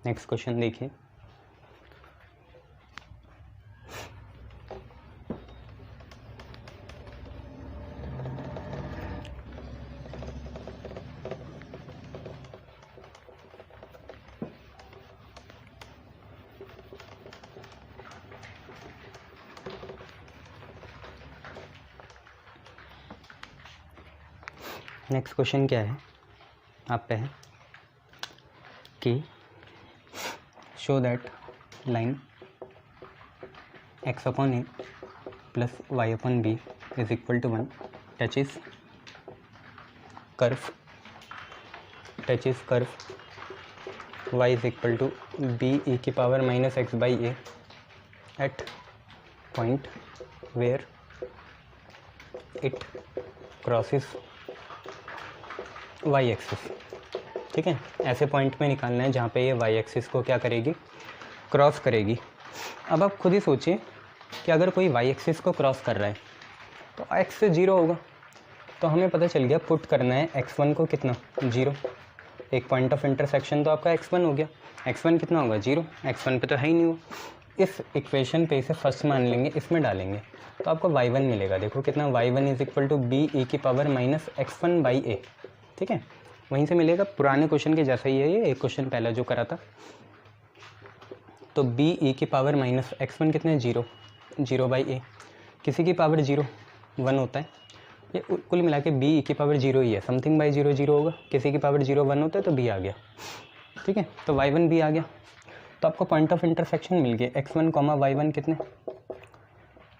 Next question देखिए। Next question क्या है आप पे है कि show that line x upon a plus y upon b is equal to 1 touches curve y is equal to b e की power minus x by a at point where it crosses y axis. ठीक है, ऐसे point में निकालना है जहाँ पे ये वाई एक्सिस को क्या करेगी, क्रॉस करेगी। अब आप खुद ही सोचिए कि अगर कोई वाई एक्सिस को क्रॉस कर रहा है तो एक्स से 0 होगा, तो हमें पता चल गया पुट करना है x1 को कितना 0। एक पॉइंट ऑफ इंटरसेक्शन तो आपका x1 हो गया, x1 कितना होगा 0, x1 पे तो है ही नहीं वो। इस इक्वेशन पे इसे फर्स्ट मान लेंगे, इसमें डालेंगे तो आपको y1 मिलेगा। देखो कितना, y1 is equal to b e की पावर माइनस x1 बाई ए। ठीक है, वहीं से मिलेगा, पुराने क्वेश्चन के जैसा ही है ये, एक क्वेश्चन पहला जो करा था। तो बी ई की पावर माइनस x1 कितने 0 बाई ए, किसी की पावर 0 1 होता है, ये कुल मिला के बी ई की पावर 0 ही है, समथिंग बाई 0 0 होगा, किसी की पावर 0 1 होता है तो बी आ गया। ठीक है, तो y1 भी आ गया, तो आपको पॉइंट ऑफ इंटरसेक्शन मिल गया x1 y1 कितने,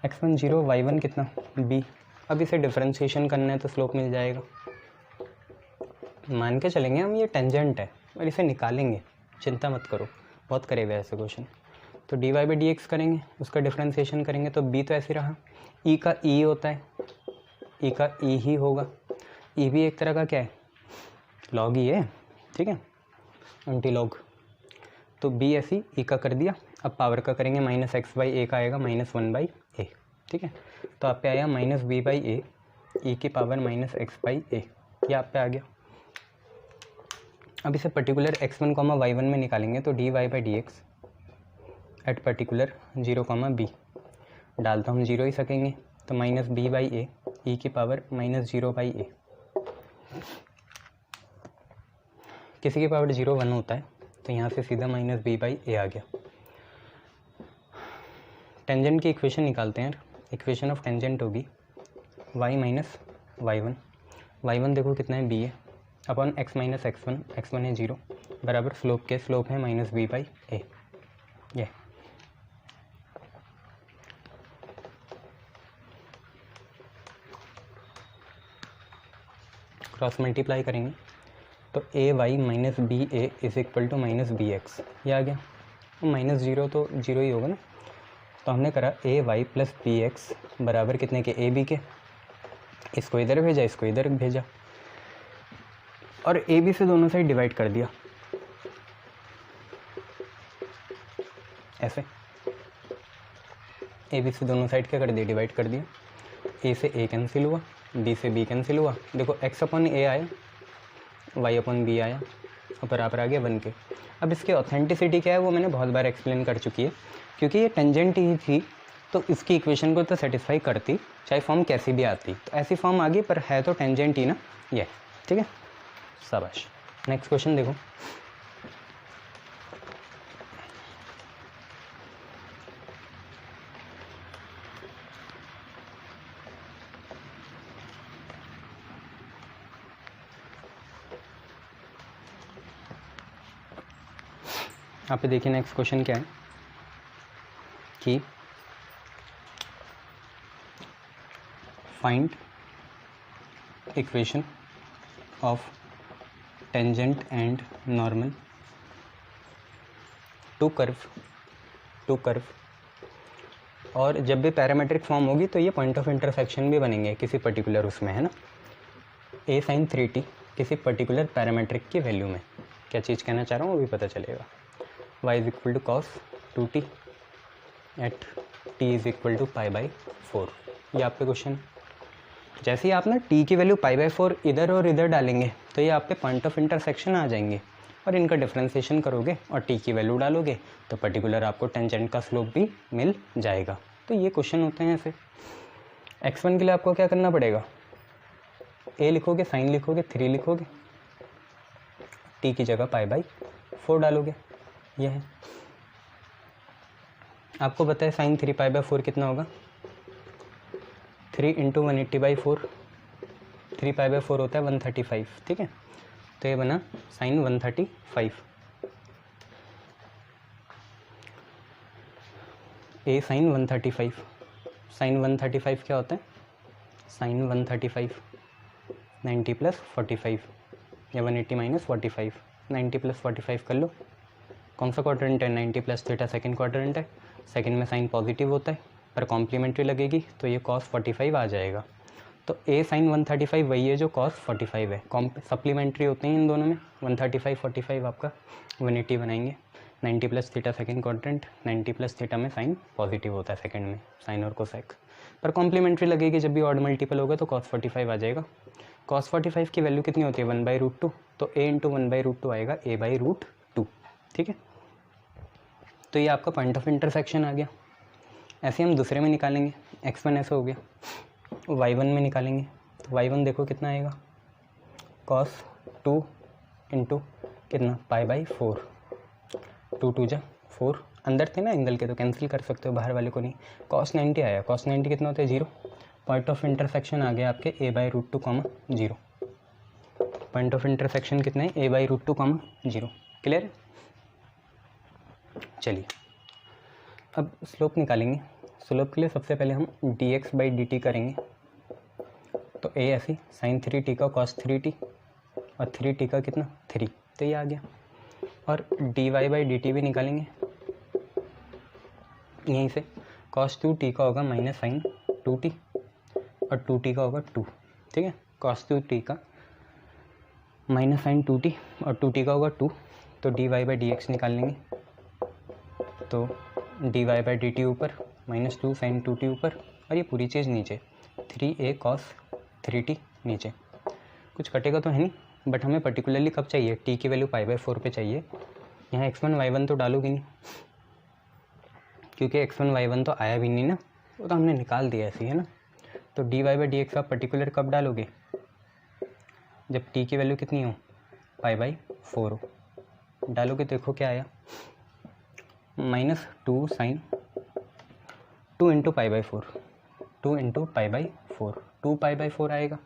x1 0 y1 कितना b। अब इसे डिफरेंशिएशन करना है तो स्लोप मिल जाएगा। मान के चलेंगे हम ये टेंजेंट है और इसे निकालेंगे, चिंता मत करो, बहुत करेगा ऐसे क्वेश्चन। तो dy बाई डी एक्स करेंगे, उसका डिफरेंशिएशन करेंगे तो b तो ऐसे रहा, e का e होता है, e का e ही होगा, e भी एक तरह का क्या है, log ही है। ठीक है, एंटी लॉग। तो b ऐसी e का कर दिया, अब पावर का करेंगे माइनस एक्स बाई ए का आएगा माइनस 1 बाई ए। ठीक है, तो आप पे आया माइनस बी बाई ए ई की पावर माइनस एक्स बाई ए, ये आप पे आ गया। अब इसे पर्टिकुलर x1 y1 में निकालेंगे तो dy by D x at particular 0 b डाल तो हम 0 ही सकेंगे, तो माइनस बी बाई ए ई की पावर माइनस 0 बाई ए। किसी की पावर 0 1 होता है तो यहाँ से सीधा माइनस बी बाई ए आ गया। टेंजेंट की इक्वेशन निकालते हैं। इक्वेशन ऑफ टेंजेंट होगी y माइनस y1 देखो कितना है b है अपॉन x माइनस x1 है 0 बराबर स्लोप के स्लोप है माइनस बी बाई ए। ये क्रॉस मल्टीप्लाई करेंगे तो a y minus b a is equal to minus b x, ये आ गया। माइनस 0 तो 0 ही होगा ना, तो हमने करा ए वाई प्लस बी एक्स बराबर कितने के, ए बी के। इसको इधर भेजा, इसको इधर भेजा और ए बी से दोनों साइड डिवाइड कर दिया ऐसे। ए बी से दोनों साइड क्या कर दिया, डिवाइड कर दिया। ए से ए कैंसिल हुआ, बी से बी कैंसिल हुआ। देखो x अपॉन ए आया, y अपॉन बी आया और बराबर आ गया 1 के। अब इसकी ऑथेंटिसिटी क्या है वो मैंने बहुत बार एक्सप्लेन कर चुकी है, क्योंकि ये टेंजेंट ही थी तो इसकी इक्वेशन को तो सेटिस्फाई करती, चाहे फॉर्म कैसी भी आती। तो ऐसी फॉर्म आ गई पर है तो टेंजेंट ही ना ये। ठीक है, शाबाश। नेक्स्ट क्वेश्चन देखो, यहाँ पे देखिए नेक्स्ट क्वेश्चन क्या है कि find equation of tangent and normal to curve. और जब भी पैरामेट्रिक फॉर्म होगी तो ये पॉइंट ऑफ इंटरसेक्शन भी बनेंगे किसी पर्टिकुलर उसमें, है ना। a sin 3t किसी पर्टिकुलर पैरामेट्रिक की वैल्यू में, क्या चीज़ कहना चाह रहा हूँ वो भी पता चलेगा। y is equal to cos 2t at t is equal to pi by 4। ये आपके क्वेश्चन, जैसे ही आप ना t की वैल्यू पाई बाई 4 इधर और इधर डालेंगे तो ये आप पे पॉइंट ऑफ इंटरसेक्शन आ जाएंगे। और इनका डिफ्रेंसिएशन करोगे और टी की वैल्यू डालोगे तो पर्टिकुलर आपको टेंजेंट का स्लोप भी मिल जाएगा। तो ये क्वेश्चन होते हैं ऐसे। x1 के लिए आपको क्या करना पड़ेगा, a लिखोगे, साइन लिखोगे, 3 लिखोगे, t की जगह π/4 डालोगे। यह है, आपको पता है साइन 3 π/4 कितना होगा, 3 × 180/4, 3 π/4 होता है 135, ठीक है। तो ये बना साइन 135। ए साइन 135, साइन 135 क्या होता है, साइन 135 90 + 45 या 180 - 45, 90 + 45 कर लो। कौन सा क्वाड्रेंट है, 90 + थीटा सेकंड क्वाड्रेंट है, सेकंड में साइन पॉजिटिव होता है पर कॉम्प्लीमेंट्री लगेगी तो ये cos 45 आ जाएगा। तो ए साइन 135 वही है जो cos 45 है, सप्लीमेंट्री होते हैं इन दोनों में। 135 45 आपका 180 बनाएंगे, 90 + थीटा सेकंड क्वाड्रेंट, 90 + थीटा में साइन पॉजिटिव होता है सेकंड में, साइन और कोसेक, पर कॉम्प्लीमेंट्री लगेगी जब भी ऑड मल्टीपल होगा तो cos 45 आ जाएगा। cos 45 की वैल्यू कितनी होती है, 1/√2, तो a × 1/√2 आएगा a/√2, ठीक है। तो ये आपका पॉइंट ऑफ इंटरसेक्शन आ गया। ऐसे हम दूसरे में निकालेंगे, x1 ऐसा हो गया, y1 में निकालेंगे तो y1 देखो कितना आएगा, cos 2 × कितना π/4, 2 2 जा 4, अंदर थे ना एंगल के तो कैंसिल कर सकते हो, बाहर वाले को नहीं। cos 90 आया, cos 90 कितना होता है 0, पॉइंट ऑफ इंटरसेक्शन आ गया आपके a/√2, 0। पॉइंट ऑफ इंटरसेक्शन कितना है, a/√2, 0, क्लियर है। चलिए अब स्लोप निकालेंगे। स्लोप के लिए सबसे पहले हम dx/dt करेंगे, तो a ऐसी साइन 3t का cos 3t और 3t का कितना 3, तो ये आ गया। और dy/dt भी निकालेंगे यहीं से, cos 2t का होगा माइनस साइन 2t और 2t का होगा 2, ठीक है। cos 2t का माइनस साइन 2t और 2t का होगा 2, तो dy/dx निकाल लेंगे, तो dy/dt ऊपर -2 साइन 2t ऊपर और ये पूरी चीज़ नीचे, 3a cos 3t नीचे। कुछ कटेगा तो है नहीं, बट हमें पर्टिकुलरली कब चाहिए, t की वैल्यू π/4 पे चाहिए। यहाँ x1 y1 तो डालोगे नहीं, क्योंकि x1 y1 तो आया भी नहीं ना, वो तो हमने निकाल दिया ऐसे ही, है ना। तो dy/dx आप पर्टिकुलर कब डालोगे, जब t की वैल्यू कितनी हो, π/4 हो। डालोगे तो देखो क्या आया, -2 साइन 2 × π/4, 2 × π/4, 2 π/4 आएगा,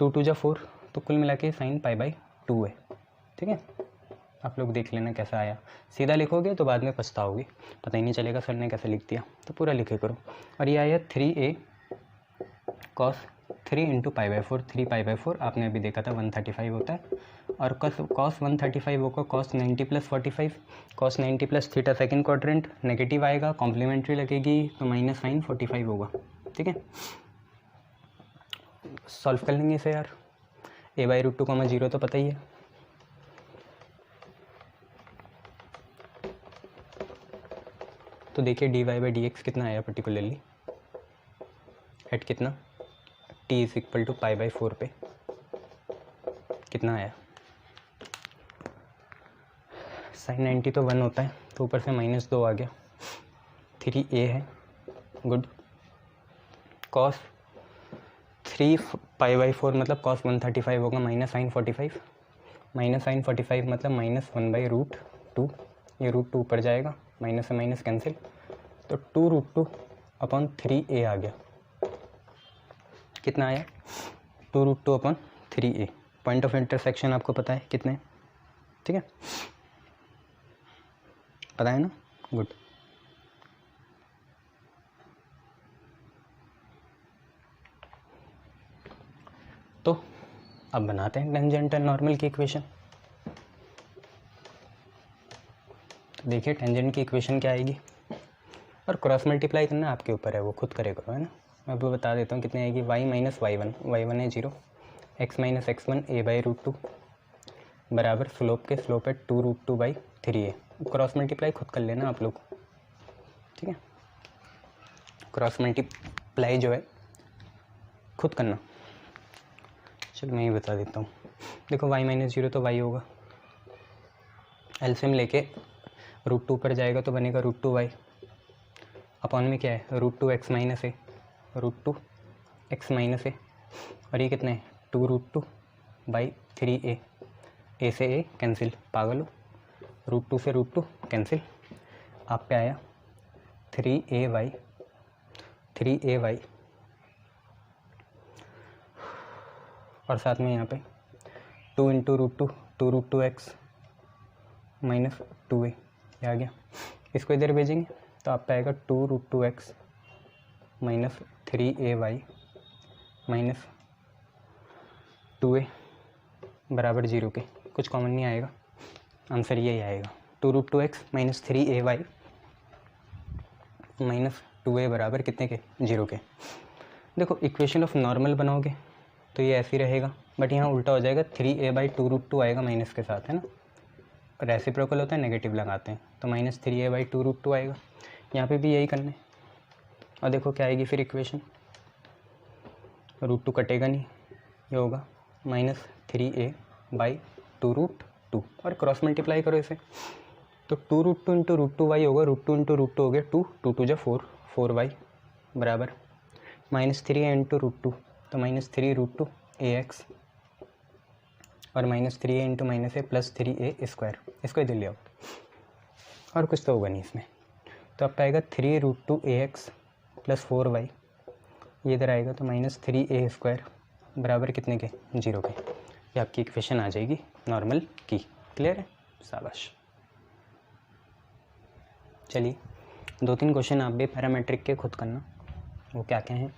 2 2 जा 4, तो कुल मिला के साइन π/2 है, ठीक है। आप लोग देख लेना कैसा आया, सीधा लिखोगे तो बाद में पछताओगे, पता ही नहीं चलेगा सर ने कैसे लिख दिया, तो पूरा लिखे करो। और ये आया 3a cos 3 × π/4, 3 π/4 आपने अभी देखा था 135 होता है, और cos 135 होगा cos 90 + 45, cos 90 + theta second quadrant, negative आएगा, कॉम्प्लीमेंट्री लगेगी तो माइनस साइन 45 होगा, ठीक है। सॉल्व कर लेंगे इसे यार, a/√2, 0 तो पता ही है। तो देखिए dy/dx कितना आया पर्टिकुलरली एट कितना, t = π/4 पे कितना आया, साइन 90 तो 1 होता है, तो ऊपर से -2 आ गया, 3a है, गुड। cos 3 π/4 मतलब cos 135 होगा माइनस साइन 45, माइनस साइन 45 मतलब -1/√2, ये √2 ऊपर जाएगा, माइनस से माइनस कैंसिल, तो 2√2/3a आ गया, कितना आया 2√2/3a। पॉइंट ऑफ इंटरसेक्शन आपको पता है कितने, ठीक है, पता है ना, गुड। तो अब बनाते हैं टेंजेंट एंड नॉर्मल की इक्वेशन। तो देखिए टेंजेंट की इक्वेशन क्या आएगी, और क्रॉस मल्टीप्लाई करना आपके ऊपर है, वो खुद करे करो, है ना। मैं आपको बता देता हूँ कितने आएगी, y - y1, y1 है 0, x - x1 a/√2 बराबर स्लोप के स्लोप है 2√2/3a। क्रॉस मल्टीप्लाई खुद कर लेना आप लोग, ठीक है। क्रॉस मल्टीप्लाई जो है खुद करना, चलो मैं ही बता देता हूँ। देखो y - 0 तो y होगा, एलसीएम लेके √2 पर जाएगा तो बनेगा √2y अपॉन में क्या है √2x माइनस ए, √2x माइनस ए, और ये कितना है 2√2/3a, ए से ए कैंसिल, पागल हो, √2 से √2 कैंसिल, आप पे आया 3ay और साथ में यहाँ पे 2 इंटू √2 2√2x माइनस 2a, ये आ गया। इसको इधर भेजेंगे तो आप पे आएगा 2√2x minus 3ay minus 2a बराबर 0 के, कुछ कॉमन नहीं आएगा, आंसर यही आएगा 2√2x minus 3ay minus 2a बराबर कितने के 0 के। देखो इक्वेशन ऑफ नॉर्मल बनाओगे तो ये ऐसे ही रहेगा, बट यहाँ उल्टा हो जाएगा 3a/2√2 आएगा माइनस के साथ, है ना, रेसिप्रोकल होता है नेगेटिव लगाते हैं तो माइनस 3a/2√2 आएगा। यहाँ पे भी यही करना है, और देखो क्या आएगी फिर इक्वेशन, √2 कटेगा नहीं, ये होगा माइनस 3a/2√2 और क्रॉस मल्टीप्लाई करो इसे तो 2√2 इंटू √2y होगा, √2 इंटू √2 हो गया 2, 2 2 जा 4, 4y बराबर माइनस 3a इंटू √2 तो माइनस 3√2ax और माइनस 3a इंटू माइनस ए प्लस 3a², इसको इधर ले आओ और कुछ तो होगा नहीं इसमें, तो आपका आएगा 3√2ax प्लस 4y, ये इधर आएगा तो माइनस 3a² बराबर कितने के 0 के। ये आपकी इक्वेशन आ जाएगी नॉर्मल की। क्लियर है, शाबाश। चलिए 2-3 क्वेश्चन आप भी पैरामेट्रिक के खुद करना, वो क्या क्या हैं।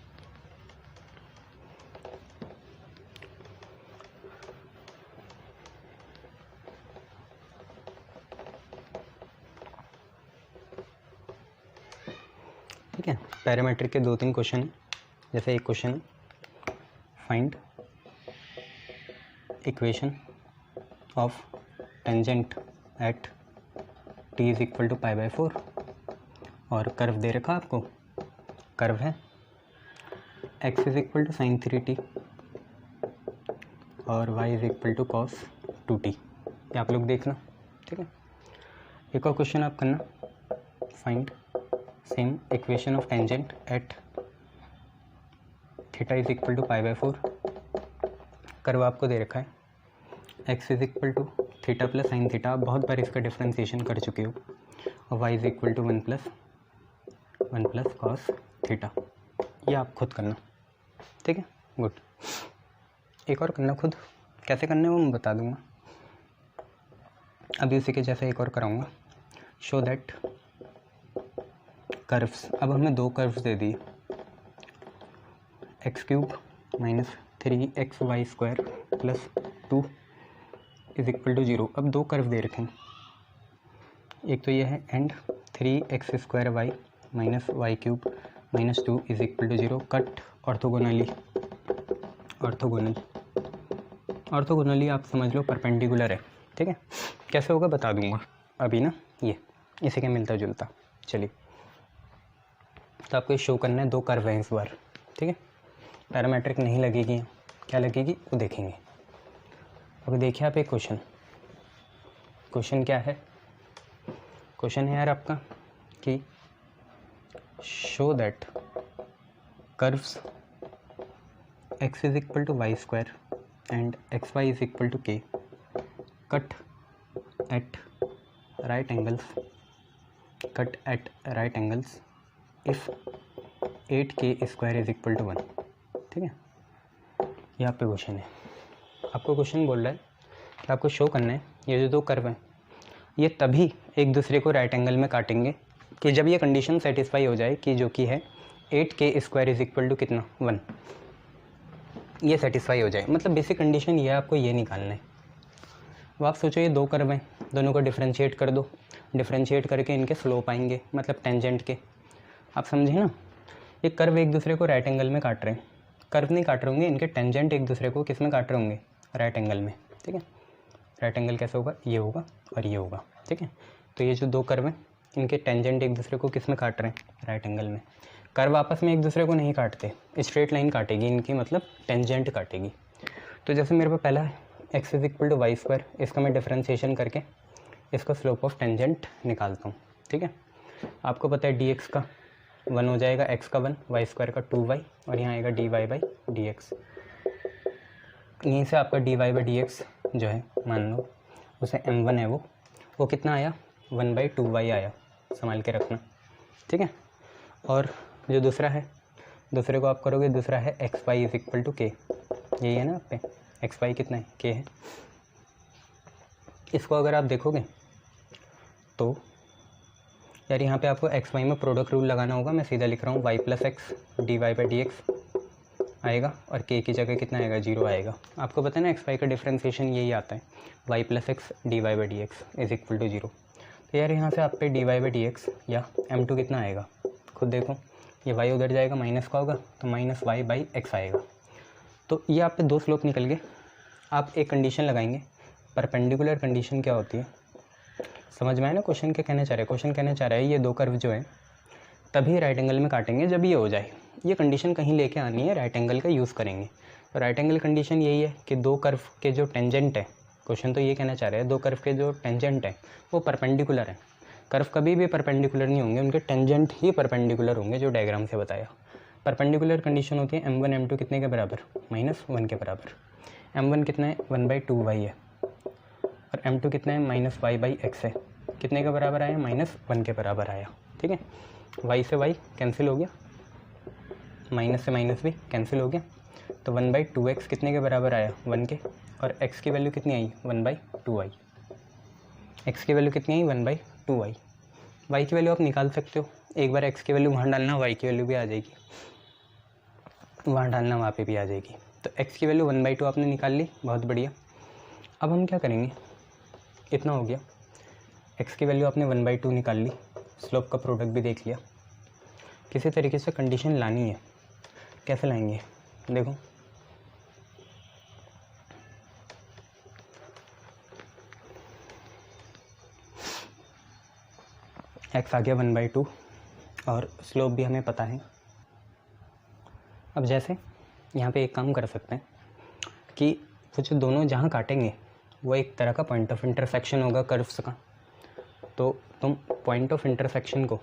ठीक है, पैरामेट्रिक के 2-3 क्वेश्चन हैं। जैसे एक क्वेश्चन है find equation of tangent at t is equal to π/4 और कर्व दे रखा आपको, कर्व है x is equal to sin 3t और y is equal to cos 2t, ये आप लोग देखना। ठीक है, एक और क्वेश्चन आप करना, find same equation of tangent at theta is equal to π/4, curve आपको दे रखा है x is equal to theta plus sine theta, आप बहुत बार इसका डिफ्रेंसिएशन कर चुके हो, और y is equal to 1 plus cos theta, ये आप खुद करना। ठीक है, गुड। एक और करना खुद, कैसे करना है वो मैं बता दूंगा, अभी उसी के जैसे एक और कराऊंगा। शो दैट कर्व्स, अब हमें 2 कर्व्स दे दिए, x³ minus 3xy² plus 2 is equal to 0। अब 2 कर्व दे रखे हैं, एक तो ये है and 3x² minus y³ minus 2 is equal to 0, cut orthogonally आप समझ लो परपेंडिकुलर है। ठीक है, कैसे होगा बता दूंगा अभी ना, ये इसी के मिलता जुलता। चलिए, तो आपको शो करना है 2 कर्व हैं इस बार। ठीक है, पैरामेट्रिक नहीं लगेगी, क्या लगेगी वो देखेंगे। अब देखिए आप एक क्वेश्चन क्या है, क्वेश्चन है यार आपका कि show that curves x is equal to y² and xy is equal to k cut at right angles if 8k² is equal to 1। ठीक है, ये आप पे क्वेश्चन है, आपको क्वेश्चन बोल रहा है कि आपको शो करना है ये जो 2 कर्व हैं ये तभी एक दूसरे को राइट एंगल में काटेंगे कि जब ये कंडीशन सेटिस्फाई हो जाए कि जो कि है 8k² इज इक्वल टू कितना 1, ये सेटिस्फाई हो जाए। मतलब बेसिक कंडीशन ये है, आपको ये निकालना है। अब आप सोचो ये 2 कर्व हैं, दोनों को डिफ्रेंशिएट कर दो, डिफ्रेंशिएट करके इनके स्लोप आएंगे, मतलब टेंजेंट के, आप समझे ना। ये कर्व एक दूसरे को राइट एंगल में काट रहे हैं, कर्व नहीं काट रहे होंगे, इनके टेंजेंट एक दूसरे को किस में काट रहे होंगे, राइट एंगल में। ठीक है, राइट एंगल कैसे होगा, ये होगा और ये होगा। ठीक है, तो ये जो 2 कर्व हैं इनके टेंजेंट एक दूसरे को किस में काट रहे हैं, राइट एंगल में। कर्व आपस में एक दूसरे को नहीं काटते, स्ट्रेट लाइन काटेगी इनकी, मतलब टेंजेंट काटेगी। तो जैसे मेरे पास पहला है x is equal to y², इसका मैं डिफ्रेंशिएशन करके इसका स्लोप ऑफ टेंजेंट निकालता हूँ। ठीक है, आपको पता है dx का 1 हो जाएगा, x का 1, y स्क्वायर का 2y और यहाँ आएगा dy बाई dx। यहीं से आपका dy बाई dx जो है मान लो उसे m1 है, वो कितना आया 1/2y आया, संभाल के रखना। ठीक है, और जो दूसरा है, दूसरे को आप करोगे, दूसरा है xy is equal to k, यही है ना आप पे, xy कितना है k है। इसको अगर आप देखोगे तो यार यहाँ पे आपको xy में प्रोडक्ट रूल लगाना होगा, मैं सीधा लिख रहा हूँ y plus x dy by dx आएगा और k की जगह कितना आएगा 0 आएगा। आपको पता है ना xy का डिफ्रेंसिएशन यही आता है, y plus x dy by dx is equal to 0। तो यार यहाँ से आप पे dy बाई dx या m2 कितना आएगा खुद देखो, ये y उधर जाएगा माइनस का होगा तो माइनस y बाई एक्स आएगा। तो ये आप पे दो स्लोप निकल गए। आप एक कंडीशन लगाएंगे, परपेंडिकुलर कंडीशन क्या होती है समझ में आया ना क्वेश्चन क्या कहना चाह रहा है। क्वेश्चन कहना चाह रहा है ये दो कर्व जो है तभी राइट एंगल में काटेंगे जब ये हो जाए। ये कंडीशन कहीं लेके आनी है, राइट एंगल का यूज़ करेंगे। तो राइट एंगल कंडीशन यही है कि दो कर्व के जो टेंजेंट है, क्वेश्चन तो ये कहना चाह रहा है दो कर्व के जो टेंजेंट है वो परपेंडिकुलर है। कर्व कभी भी परपेंडिकुलर नहीं होंगे, उनके टेंजेंट ही परपेंडिकुलर होंगे, जो डायग्राम से बताया। परपेंडिकुलर कंडीशन होती है m1 m2 कितने के बराबर, -1 के बराबर। m1 कितना है 1/2y है और m2 कितना है -y/x है, कितने के बराबर आया -1 के बराबर आया। ठीक है, y से y कैंसिल हो गया, माइनस से माइनस भी कैंसिल हो गया, तो 1/2x कितने के बराबर आया 1 के, और x की वैल्यू कितनी आई 1/2y। x की वैल्यू कितनी आई 1/2y। y की वैल्यू आप निकाल सकते हो, एक बार x की वैल्यू वहाँ डालना y की वैल्यू भी आ जाएगी, वहाँ डालना वहाँ पे भी आ जाएगी। तो x की वैल्यू 1/2 आपने निकाल ली, बहुत बढ़िया। अब हम क्या करेंगे, इतना हो गया, x की वैल्यू आपने 1/2 निकाल ली, स्लोप का प्रोडक्ट भी देख लिया। किसी तरीके से कंडीशन लानी है, कैसे लाएंगे देखो, x आ गया 1/2 और स्लोप भी हमें पता है। अब जैसे यहाँ पे एक काम कर सकते हैं कि वो जो दोनों जहाँ काटेंगे वो एक तरह का पॉइंट ऑफ इंटरसेक्शन होगा कर्व्स का। तो तुम पॉइंट ऑफ इंटरसेक्शन को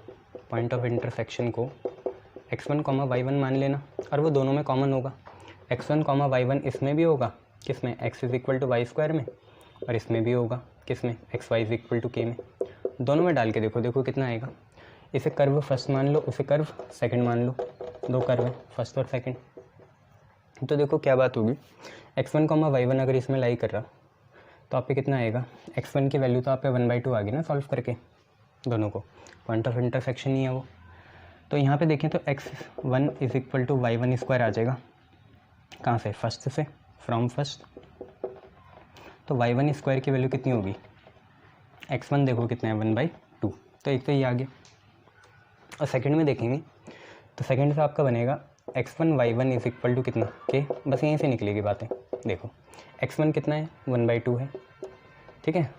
x1, y1 मान लेना, और वो दोनों में कॉमन होगा। x1, y1 इसमें भी होगा, किसमें x is equal to y square में, और इसमें भी होगा किसमें xy is equal to k में। दोनों में डाल के देखो कितना आएगा। इसे कर्व फर्स्ट मान लो, उसे कर्व सेकंड मान लो, दो कर्व है फर्स्ट और सेकंड। तो देखो क्या बात होगी, x1, y1 अगर इसमें लाई कर रहा तो आप पे कितना आएगा, x1 की वैल्यू तो आप पे 1/2 आ गई ना सॉल्व करके, दोनों को पॉइंट ऑफ इंटरसेक्शन ही है वो। तो यहाँ पे देखें तो x1 is equal to y1 square आ जाएगा, कहाँ से, फर्स्ट से, फ्रॉम फर्स्ट। तो y1 स्क्वायर की वैल्यू कितनी होगी, x1 देखो कितना है 1/2, तो एक तो ये आ गया। और सेकंड में देखेंगे तो सेकंड से आपका बनेगा x1 y1 is equal to कितना k, बस यहीं से निकलेगी बातें। देखो x1 कितना है 1/2 है, ठीक है,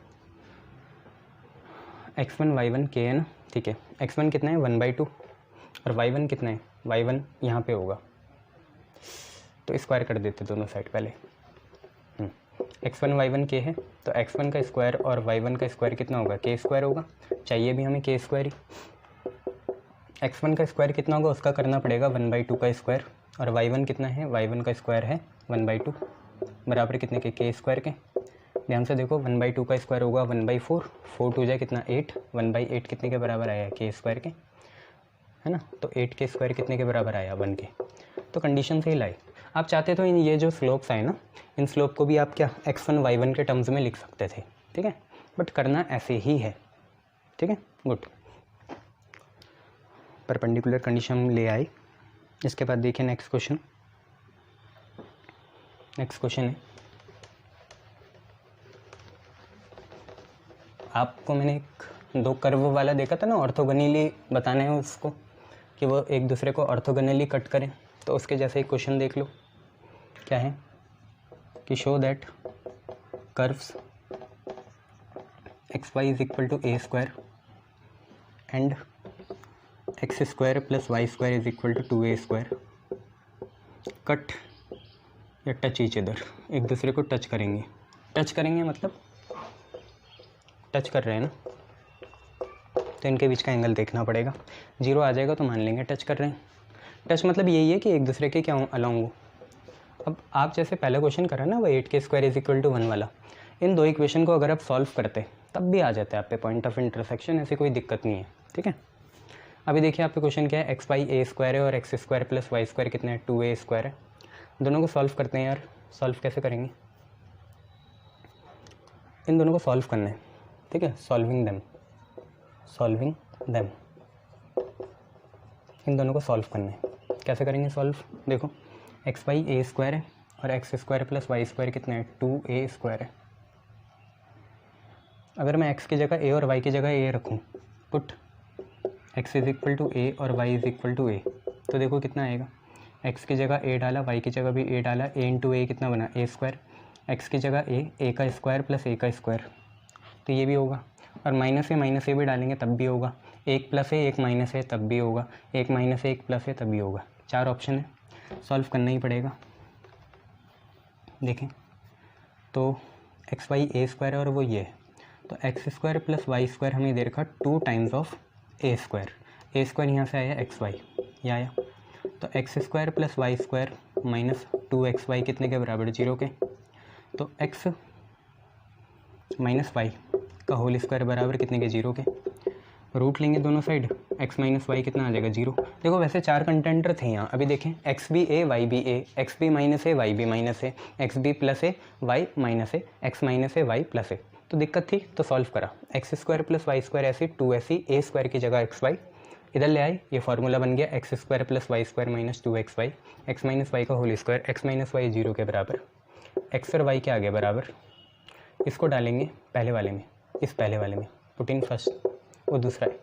x1 y1 k है ना, ठीक है। x1 कितना है 1/2 और y1 कितना है, y1 यहाँ पे होगा, तो स्क्वायर कर देते दोनों साइड पहले। x1 y1 k है, तो x1 का स्क्वायर और y1 का स्क्वायर कितना होगा, k स्क्वायर होगा, चाहिए भी हमें k स्क्वायर ही। x1 का स्क्वायर कितना होगा उसका करना पड़ेगा 1/2 का स्क्वायर, और y1 कितना है, y1 का स्क्वायर है 1/2 बराबर कितने के, k स्क्वायर के। ध्यान से देखो 1/2 का स्क्वायर होगा 1/4, 4 टू जाए कितना 8, 1/8 कितने के बराबर आया, k स्क्वायर के, है ना। तो 8 के स्क्वायर कितने के बराबर आया, 1 के। तो कंडीशन से ही लाए। आप चाहते तो इन ये जो स्लोप्स आए ना, इन स्लोप को भी आप क्या x1 y1 के टर्म्स में लिख सकते थे, ठीक है, बट करना ऐसे ही है, ठीक है, गुड। परपेंडिकुलर कंडीशन ले आए। इसके बाद देखिए नेक्स्ट क्वेश्चन है, आपको मैंने एक दो कर्व वाला देखा था ना, ऑर्थोगोनली बताना है उसको कि वो एक दूसरे को ऑर्थोगोनली कट करें, तो उसके जैसे एक क्वेश्चन देख लो। क्या है कि show that curves xy is equal to a square and x square plus y square is equal to 2a square cut या टच ईच अदर, एक दूसरे को टच करेंगे मतलब टच कर रहे हैं ना, तो इनके बीच का एंगल देखना पड़ेगा। 0 आ जाएगा तो मान लेंगे टच कर रहे हैं। टच मतलब यही है कि एक दूसरे के क्या अलॉन्ग हो। अब आप जैसे पहला क्वेश्चन करा ना वो 8k² = 1 वाला, इन दो इक्वेशन को अगर आप सॉल्व करते तब भी आ जाता है आप पे पॉइंट ऑफ इंटरसेक्शन, ऐसी कोई दिक्कत नहीं है। ठीक है, अभी देखिए आप पे क्वेश्चन क्या है, x/a² है और x² + y² कितना है, 2a² है। दोनों को सॉल्व करते हैं यार। सॉल्व कैसे करेंगे, इन दोनों को सॉल्व करना है। ठीक है, सॉल्विंग देम इन दोनों को सॉल्व करना है। कैसे करेंगे सॉल्व, देखो x/a² है और x² + y² कितना है, 2a² है। अगर मैं x की जगह a और y की जगह a रखूँ, पुट x = a और y = a, तो देखो कितना आएगा, x की जगह a डाला, y की जगह भी a डाला, a × a कितना बना, a², x की जगह a का स्क्वायर + a का स्क्वायर, तो ये भी होगा। और -a भी डालेंगे तब भी होगा, 1 + a 1 - a तब भी होगा, 1 - a 1 + a तब भी होगा। 4 ऑप्शन है, सॉल्व करना ही पड़ेगा। देखें तो x/a² है और वो ये है, तो x² + y² हमें दे रखा 2 टाइम्स ऑफ a²। a² यहाँ से आया xy, ये आया, तो x² + y² - 2xy कितने के बराबर, 0 के। तो x - y का होल स्क्वायर बराबर कितने के, 0 के। रूट लेंगे दोनों साइड, x - y कितना आ जाएगा, 0। देखो वैसे 4 कंटेंटर थे यहाँ, अभी देखें x भी a y भी a, x भी -a y भी -a, x भी +a y -a, x - a y + a, तो दिक्कत थी तो सॉल्व करा। x² + y² ऐसी 2 ऐसी, a² की जगह xy इधर ले आए, ये फार्मूला बन गया x² + y² - 2xy, x - y का होल स्क्वायर, x - y 0 के बराबर, x और y के आगे बराबर। इसको डालेंगे पहले वाले में, इस पहले वाले में, पुट इन फर्स्ट, वो दूसरा है।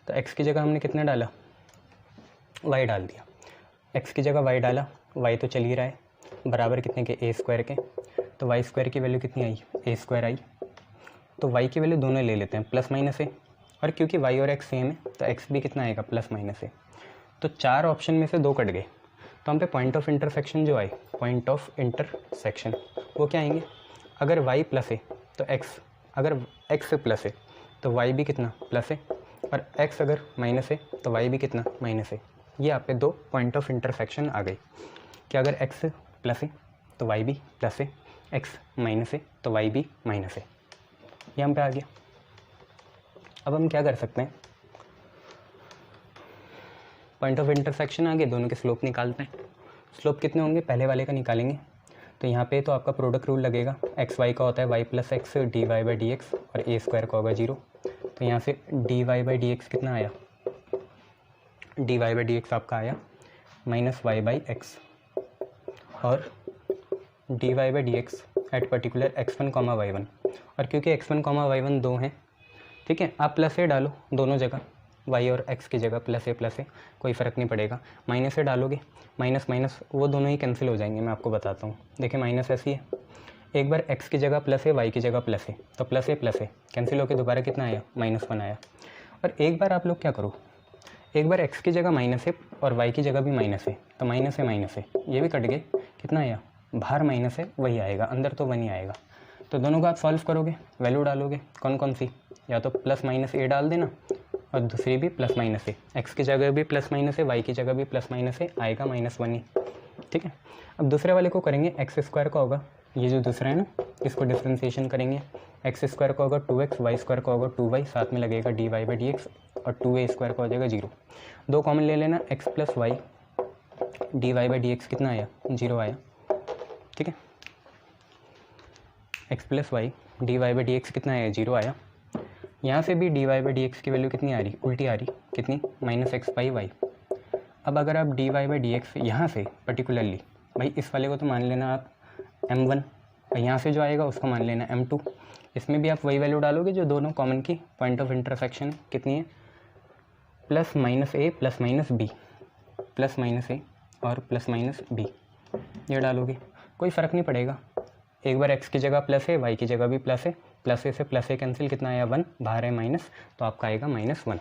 तो x की जगह हमने कितना डाला, y डाल दिया, x की जगह y डाला, y तो चल ही रहा है, बराबर कितने के, a² के। तो y² की वैल्यू कितनी आई, a² आई। तो y की वैल्यू दोनों ले लेते हैं +- a, और क्योंकि y और x सेम है तो x भी कितना आएगा, +- a। तो 4 ऑप्शन में से 2 कट गए, तो हम पे पॉइंट ऑफ इंटरसेक्शन जो आए, पॉइंट ऑफ इंटरसेक्शन वो क्या आएंगे, अगर y + a तो x, अगर x + a तो y भी कितना, +a, और x अगर -a तो y भी कितना, -a। ये आप पे 2 पॉइंट ऑफ इंटरसेक्शन आ गई कि अगर x + a तो y भी +a, x -a तो y भी -a, ये हम पे आ गया। अब हम क्या कर सकते हैं, पॉइंट ऑफ इंटरसेक्शन आ गए, दोनों के स्लोप निकालते हैं। स्लोप कितने होंगे, पहले वाले का निकालेंगे, तो यहाँ पे तो आपका प्रोडक्ट रूल लगेगा, x y का होता है y + x dy/dx और a² का होगा 0, तो यहाँ से dy/dx कितना आया, dy/dx आपका आया -y/x, और dy/dx at particular x1, y1, और क्योंकि x1, y1 दो हैं, ठीक है, आप +a डालो दोनों जगह, y और x की जगह +a कोई फ़र्क नहीं पड़ेगा। -a डालोगे, माइनस वो दोनों ही कैंसिल हो जाएंगे, मैं आपको बताता हूँ। देखिए माइनस ऐसी है, एक बार x की जगह +a, y की जगह +a, तो +a कैंसिल होकर दोबारा कितना आया, -1 आया। और एक बार आप लोग क्या करो, एक बार x की जगह -a और y की जगह भी -a, तो -a ये भी कट गए, कितना आया, बाहर -a वही आएगा, अंदर तो 1 ही आएगा। तो दोनों को आप सॉल्व करोगे, वैल्यू डालोगे, कौन कौन सी, या तो +-a डाल देना और दूसरी भी +-a, x की जगह भी +-a, y की जगह भी +-a आएगा, -1 ही। ठीक है, अब दूसरे वाले को करेंगे, x² का होगा, ये जो दूसरा है ना, इसको डिफ्रेंशिएशन करेंगे, x² का होगा 2x, y² का होगा 2y, साथ में लगेगा dy/dx, और 2a² का हो जाएगा 0। 2 कॉमन ले लेना, x + y dy/dx कितना आया, 0 आया। ठीक है, x + y dy/dx कितना आया, 0 आया। यहाँ से भी dy/dx की वैल्यू कितनी आ रही, उल्टी आ रही, कितनी, -x/y। अब अगर आप dy/dx यहाँ से पर्टिकुलरली, भाई इस वाले को तो मान लेना आप m1, और यहाँ से जो आएगा उसको मान लेना m2, इसमें भी आप वही वैल्यू डालोगे जो दोनों कॉमन की पॉइंट ऑफ इंटरसेक्शन कितनी है, +-a +-b, +-a और +-b, ये डालोगे, कोई फ़र्क नहीं पड़ेगा। एक बार x की जगह +a, y की जगह भी +a, +a से +a कैंसिल, कितना आया, 1, बाहर है माइनस, तो आपका आएगा -1।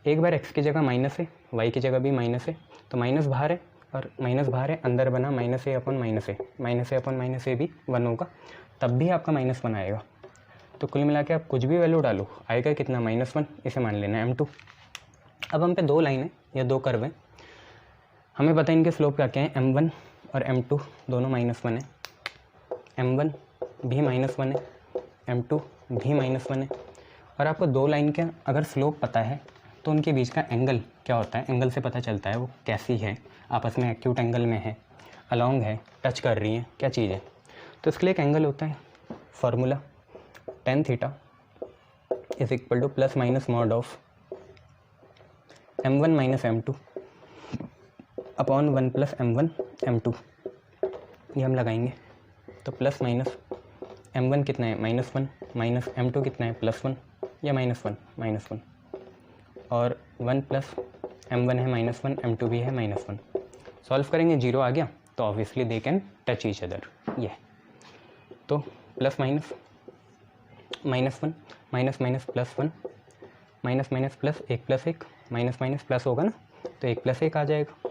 एक बार x की जगह -a, y की जगह भी -a, तो माइनस बाहर है और माइनस बाहर है, अंदर बना -a/-a, -a/-a भी 1 होगा, तब भी आपका -1 आएगा। तो कुल मिला के आप कुछ भी वैल्यू डालो आएगा कितना -1, इसे मान लेना m2। अब हम पे 2 लाइन है या 2 कर्व है, हमें पता है इनके स्लोप क्या क्या है, m1 और m2 दोनों -1 है, m1 भी -1 है, m2 भी -1 है। और आपको 2 लाइन के अगर स्लोप पता है तो उनके बीच का एंगल क्या होता है, एंगल से पता चलता है वो कैसी है, आपस में एक्यूट एंगल में है, अलॉन्ग है, टच कर रही है, क्या चीज़ है। तो इसके लिए एक एंगल होता है, formula tan theta is equal two plus minus mod of m1 minus m2 upon 1 plus m1 m2। ये हम लगाएंगे तो प्लस माइनस m1 कितना है -1 माइनस m2 कितना है +1 या -1 और 1 प्लस m1 है -1 m2 भी है -1। सॉल्व करेंगे 0 आ गया तो obviously they can touch each other. ये तो plus minus -1 minus minus +1 minus minus plus 1 plus 1 minus minus plus होगा ना, तो 1 प्लस 1 आ जाएगा।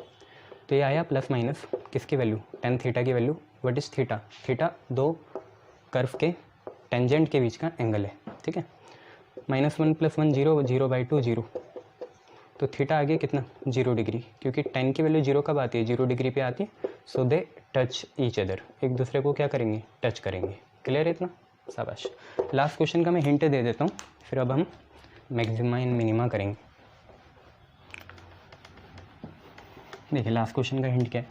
तो ये आया प्लस माइनस किसकी वैल्यू, tan थीटा की value. What is theta, theta 2 curve के टेंजेंट के बीच का एंगल है, ठीक है। -1 + 1 0, 0/2 0, तो थीटा आ गया कितना 0 डिग्री, क्योंकि tan की वैल्यू 0 कब आती है, 0 डिग्री पे आती है। सो दे टच ईच अदर, एक दूसरे को क्या करेंगे, टच करेंगे। क्लियर है इतना, शाबाश। लास्ट क्वेश्चन का मैं हिंट दे देता हूँ, फिर अब हम मैक्सिमा एंड मिनिमा करेंगे। देखिए लास्ट क्वेश्चन का हिंट क्या है,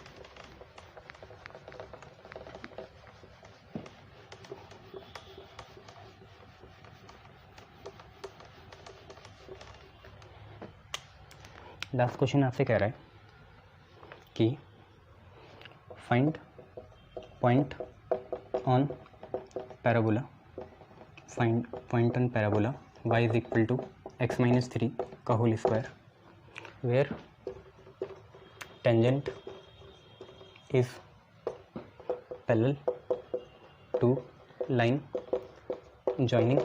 लास्ट क्वेश्चन आपसे कह रहा है कि find point on parabola, find point on parabola y is equal to x minus 3 का whole square where tangent is parallel to line joining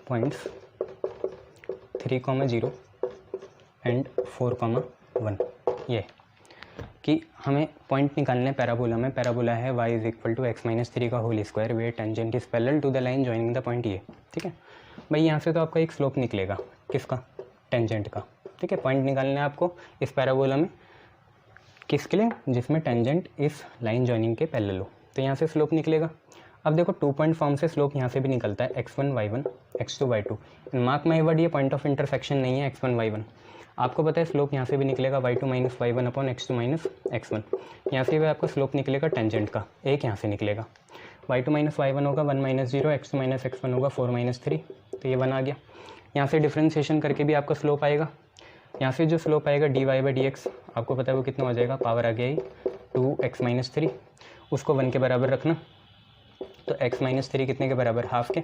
points 3,0 and 4,1। ये कि हमें पॉइंट निकालना है पैराबोला में, पैराबोला है y is equal to x minus 3 का whole square where tangent is parallel to the line joining the point, ये ठीक है भाई। यहाँ से तो आपका एक स्लोप निकलेगा, किसका, टेंजेंट का, ठीक है। पॉइंट निकालना है आपको इस पैराबोला में, किसके लिए, जिसमें टेंजेंट इस लाइन जॉइनिंग के पैरेलल हो, तो यहाँ से स्लोप निकलेगा। अब देखो 2 पॉइंट फॉर्म से स्लोप यहाँ से भी निकलता है, x1 y1 x2 y2। Mark my word, ये पॉइंट ऑफ इंटरसेक्शन नहीं है x1 y1। आपको पता है स्लोप यहाँ से भी निकलेगा y2 minus y1 upon x2 minus x1। यहाँ से भी आपका स्लोप निकलेगा टेंजेंट का, एक यहाँ से निकलेगा, y2 माइनस y1 होगा 1 माइनस 0, x2 माइनस x1 होगा 4 माइनस 3, तो ये 1 आ गया। यहाँ से डिफ्रेंशिएशन करके भी आपका स्लोप आएगा, यहाँ से जो स्लोप आएगा dy/dx आपको पता है वो कितना हो जाएगा, पावर आ गया ही 2x माइनस 3, उसको 1 के बराबर रखना, तो x माइनस 3 कितने के बराबर, हाफ के,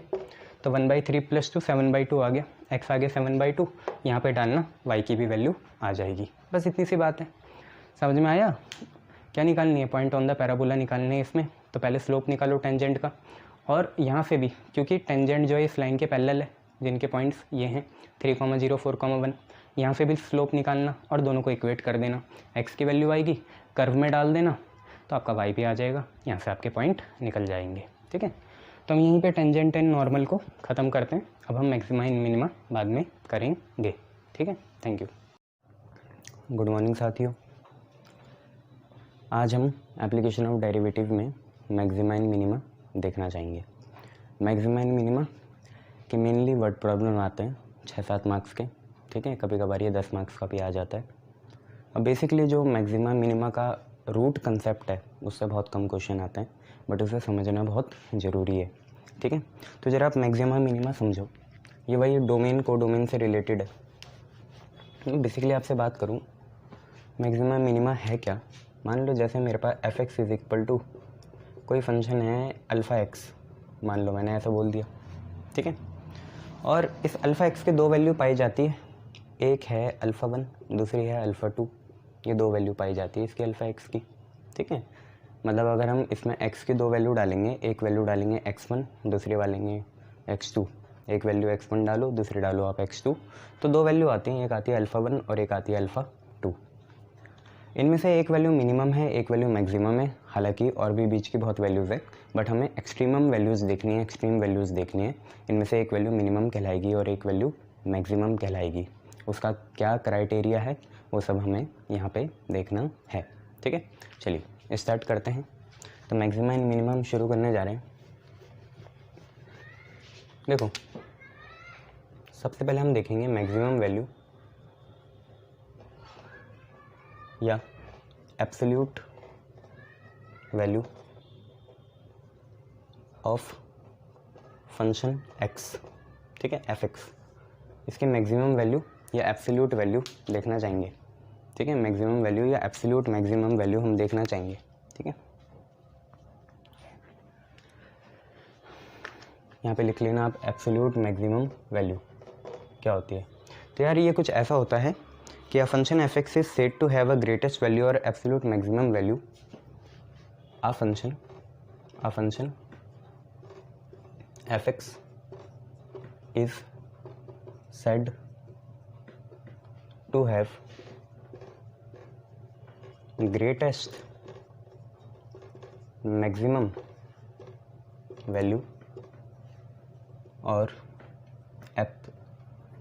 तो 1/3 + 2 7/2 आ गया, x आ गया 7/2, यहाँ पे डालना y की भी वैल्यू आ जाएगी। बस इतनी सी बात है, समझ में आया। क्या निकालनी है, पॉइंट ऑन द पैराबोला निकालने है इसमें, तो पहले स्लोप निकालो टेंजेंट का, और यहाँ से भी क्योंकि टेंजेंट जो है इस लाइन के पैरेलल है, जिनके पॉइंट्स ये हैं 3,0 4,1, यहाँ से भी स्लोप निकालना और दोनों को इक्वेट कर देना, x की वैल्यू आएगी, कर्व में डाल देना, तो आपका y भी आ जाएगा, यहाँ से आपके पॉइंट निकल जाएंगे, ठीक है। तो हम यहीं पे टेंजेंट एंड नॉर्मल को ख़त्म करते हैं, अब हम मैक्सिमा एंड मिनिमा बाद में करेंगे, ठीक है। थैंक यू, गुड मॉर्निंग साथियों। आज हम एप्लीकेशन ऑफ डेरिवेटिव में मैक्सिमा एंड मिनिमा देखना चाहेंगे। मैक्सिमा एंड मिनिमा के मेनली वर्ड प्रॉब्लम आते हैं 6-7 मार्क्स के, ठीक है, कभी कभार ये 10 मार्क्स का भी आ जाता है। अब बेसिकली जो मैक्सिमा मिनिमा का रूट कंसेप्ट है उससे बहुत कम क्वेश्चन आते हैं, बट उसे समझना बहुत ज़रूरी है, ठीक है। तो ज़रा आप मैक्सिमा मिनिमा समझो, ये वही डोमेन को डोमेन से रिलेटेड है। बेसिकली आपसे बात करूँ मैक्सिमा मिनिमा है क्या, मान लो जैसे मेरे पास f(x) इज इक्वल टू कोई फंक्शन है α(x), मान लो मैंने ऐसा बोल दिया, ठीक है, और इस α(x) के 2 वैल्यू पाई जाती है, एक है α1 दूसरी है α2, ये 2 वैल्यू पाई जाती है इसकी α(x) की, ठीक है। मतलब अगर हम इसमें x की 2 वैल्यू डालेंगे, एक वैल्यू डालेंगे x1 दूसरी डालेंगे x2, एक वैल्यू x1 डालो दूसरी डालो आप x2, तो 2 वैल्यू आती हैं, एक आती है α1 और एक आती है α2। इनमें से एक वैल्यू मिनिमम है, एक वैल्यू मैक्सिमम है, हालांकि और भी बीच की बहुत वैल्यूज़ है, बट हमें एक्सट्रीमम वैल्यूज़ देखनी है, एक्सट्रीम वैल्यूज़ देखनी है। इनमें से एक वैल्यू मिनिमम कहलाएगी और एक वैल्यू मैक्सिमम कहलाएगी। उसका क्या क्राइटेरिया है वो सब हमें यहाँ पे देखना है। ठीक है, चलिए स्टार्ट करते हैं। तो मैक्सिमम एंड मिनिमम शुरू करने जा रहे हैं। देखो, सबसे पहले हम देखेंगे मैक्सिमम वैल्यू या absolute value of function x। ठीक है, f(x), इसके मैक्सिमम वैल्यू या एब्सोल्यूट वैल्यू देखना चाहेंगे। ठीक है, मैक्सिमम वैल्यू या एब्सोल्यूट मैक्सिमम वैल्यू हम देखना चाहेंगे। ठीक है, यहाँ पे लिख लेना आप एब्सोल्यूट मैक्सिमम वैल्यू क्या होती है। तो यार ये कुछ ऐसा होता है कि a function f(x) is said to have a greatest value और absolute maximum value. A function f(x) is said to have greatest maximum value और एप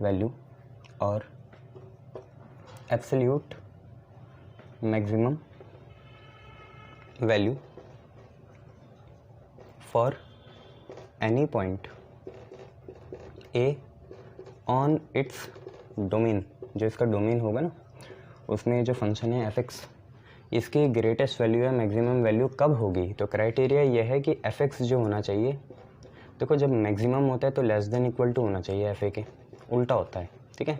वैल्यू और absolute maximum value for any point a on its domain. जो इसका domain होगा ना, उसमें जो फंक्शन है f(x), इसकी ग्रेटेस्ट वैल्यू या मैक्सिमम वैल्यू कब होगी। तो क्राइटेरिया यह है कि f(x) जो होना चाहिए, देखो जब मैक्सिमम होता है तो लेस देन इक्वल टू होना चाहिए fa के, उल्टा होता है। ठीक है,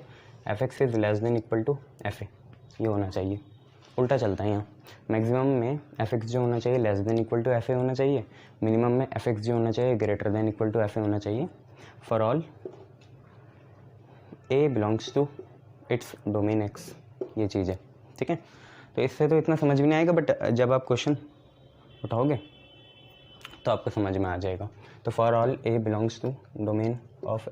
f(x) is less than equal to fa, ये होना चाहिए, उल्टा चलता है यहाँ। मैक्सिमम में f(x) जो होना चाहिए less than equal to fa होना चाहिए, मिनिमम में f(x) जो होना चाहिए greater than equal to fa होना चाहिए for all a belongs to its domain x, ये चीज़ है। ठीक है, तो इससे तो इतना समझ भी नहीं आएगा, बट जब आप क्वेश्चन उठाओगे तो आपको समझ में आ जाएगा। तो for all a belongs to domain of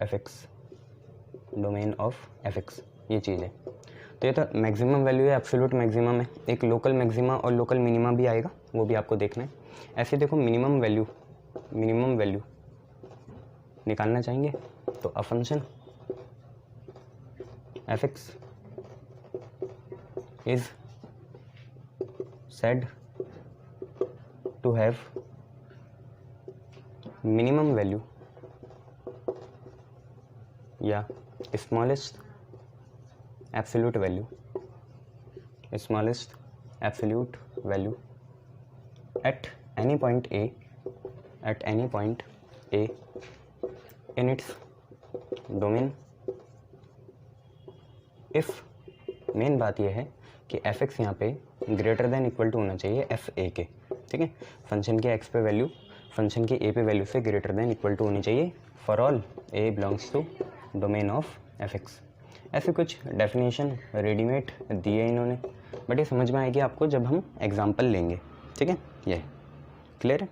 f(x), ये चीज़ है। तो ये तो मैक्सिमम वैल्यू है, एब्सोल्यूट मैक्सिमम है। एक लोकल मैक्सिमा और लोकल मिनिमा भी आएगा, वो भी आपको देखना है। ऐसे देखो मिनिमम वैल्यू निकालना चाहेंगे तो अ function f(x) is said to have minimum value या smallest absolute value at any point A in its domain if. Main बात यह है कि f(x) यहाँ पे ग्रेटर देन इक्वल टू होना चाहिए fa के। ठीक है, फंक्शन के x पे वैल्यू फंक्शन की a पे वैल्यू से ग्रेटर देन इक्वल टू होनी चाहिए for all a belongs to domain of f(x). ऐसे कुछ डेफिनेशन रेडीमेड दिए इन्होंने, बट ये समझ में आएगी आपको जब हम एग्जाम्पल लेंगे। ठीक है, ये क्लियर है,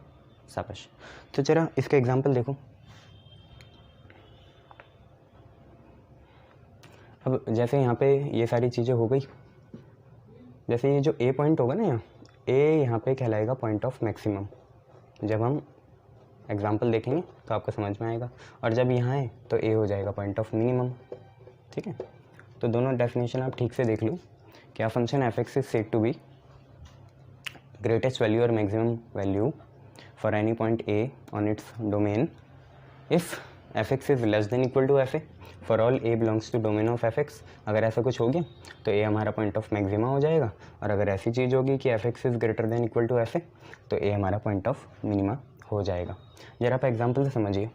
शाबाश। तो जरा इसका एग्जाम्पल देखो। अब जैसे यहाँ पे ये सारी चीज़ें हो गई, जैसे ये जो ए पॉइंट होगा ना, यहाँ यहाँ पे कहलाएगा पॉइंट ऑफ मैक्सिमम। जब हम एग्जांपल देखेंगे तो आपको समझ में आएगा, और जब यहाँ है तो ए हो जाएगा पॉइंट ऑफ मिनिमम। ठीक है, तो दोनों डेफिनेशन आप ठीक से देख लो। क्या function f(x) is said to be greatest value और maximum value for any point a on its domain if f(x) is less than equal to fa for all a belongs to domain of f(x). अगर ऐसा कुछ हो गया तो a हमारा point of maxima हो जाएगा, और अगर ऐसी चीज़ होगी कि f(x) is greater than equal to fa तो a हमारा पॉइंट ऑफ मिनिमा हो जाएगा। जरा आप एग्जांपल से समझिए।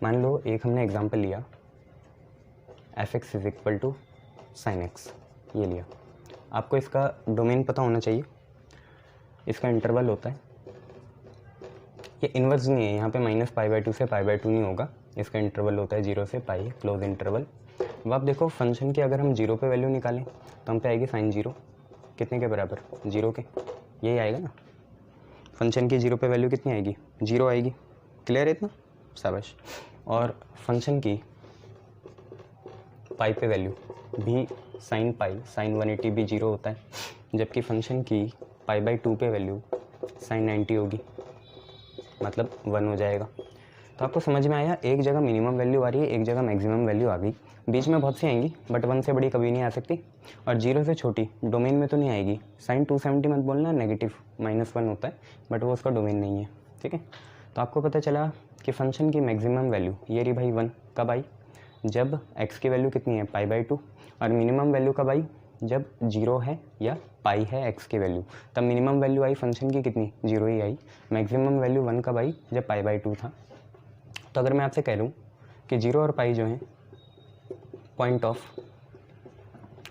मान लो एक हमने एग्जांपल लिया f(x) is equal to sin x, ये लिया। आपको इसका डोमेन पता होना चाहिए, इसका इंटरवल होता है, ये इन्वर्स नहीं है, यहाँ पे -π/2 से π/2 नहीं होगा, इसका इंटरवल होता है 0 से π, क्लोज इंटरवल। अब आप देखो फंक्शन की अगर हम 0 पे वैल्यू निकालें तो हम पे आएगी sin 0, कितने के बराबर, 0 के, यही आएगा ना। फंक्शन की 0 पे वैल्यू कितनी आएगी, 0 आएगी। क्लियर है इतना, शाबाश। और फंक्शन की पाई पे वैल्यू भी साइन पाई, साइन 180 भी 0 होता है, जबकि फंक्शन की π/2 पे वैल्यू साइन 90 होगी, मतलब 1 हो जाएगा। तो आपको समझ में आया, एक जगह मिनिमम वैल्यू आ रही है, एक जगह मैक्सिमम वैल्यू आ गई, बीच में बहुत सी आएंगी बट 1 से बड़ी कभी नहीं आ सकती, और 0 से छोटी डोमेन में तो नहीं आएगी। साइन 270 मत बोलना, नेगेटिव -1 होता है बट वो उसका डोमेन नहीं है, ठीक है। तो आपको पता चला कि फंक्शन की मैक्सिमम वैल्यू ये रही भाई 1, कब आई, जब x की वैल्यू कितनी है π/2, और मिनिमम वैल्यू कब आई, जब 0 है या पाई है x की वैल्यू, तब मिनिमम वैल्यू आई फंक्शन की कितनी, 0 ही आई। मैक्सिमम वैल्यू 1 कब आई, जब π/2 था। तो अगर मैं आपसे कह लूँ कि 0 और पाई जो है पॉइंट ऑफ,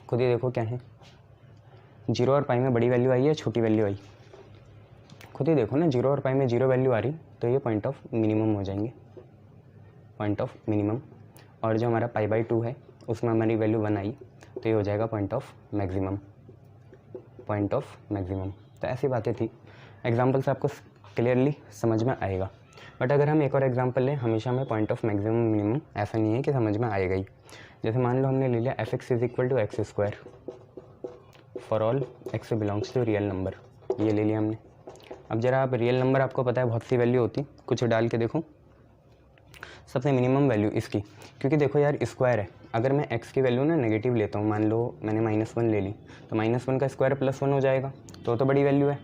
खुद ही देखो क्या है, 0 और पाई में बड़ी वैल्यू आई है, छोटी वैल्यू आई, खुद ही देखो ना, 0 और पाई में 0 वैल्यू आ रही तो ये पॉइंट ऑफ मिनिमम हो जाएंगे, पॉइंट ऑफ मिनिमम। और जो हमारा π/2 है उसमें हमारी वैल्यू 1 आई तो ये हो जाएगा point of maximum, point of maximum. तो ऐसी बातें थी, एग्जाम्पल से आपको क्लियरली समझ में आएगा। बट अगर हम एक और एग्जांपल लें, हमेशा में पॉइंट ऑफ मैक्सिमम मिनिमम ऐसा नहीं है कि समझ में आएगा ही। जैसे मान लो हमने ले लिया f(x) = x² for all x belongs to real number, ये ले लिया हमने। अब जरा आप रियल नंबर, आपको पता है बहुत सी वैल्यू होती, कुछ डाल के देखो। सबसे मिनिमम वैल्यू इसकी, क्योंकि देखो यार स्क्वायर है, अगर मैं x की वैल्यू ना नेगेटिव लेता हूँ, मान लो मैंने -1 ले ली, तो -1 का स्क्वायर +1 हो जाएगा, तो बड़ी वैल्यू है।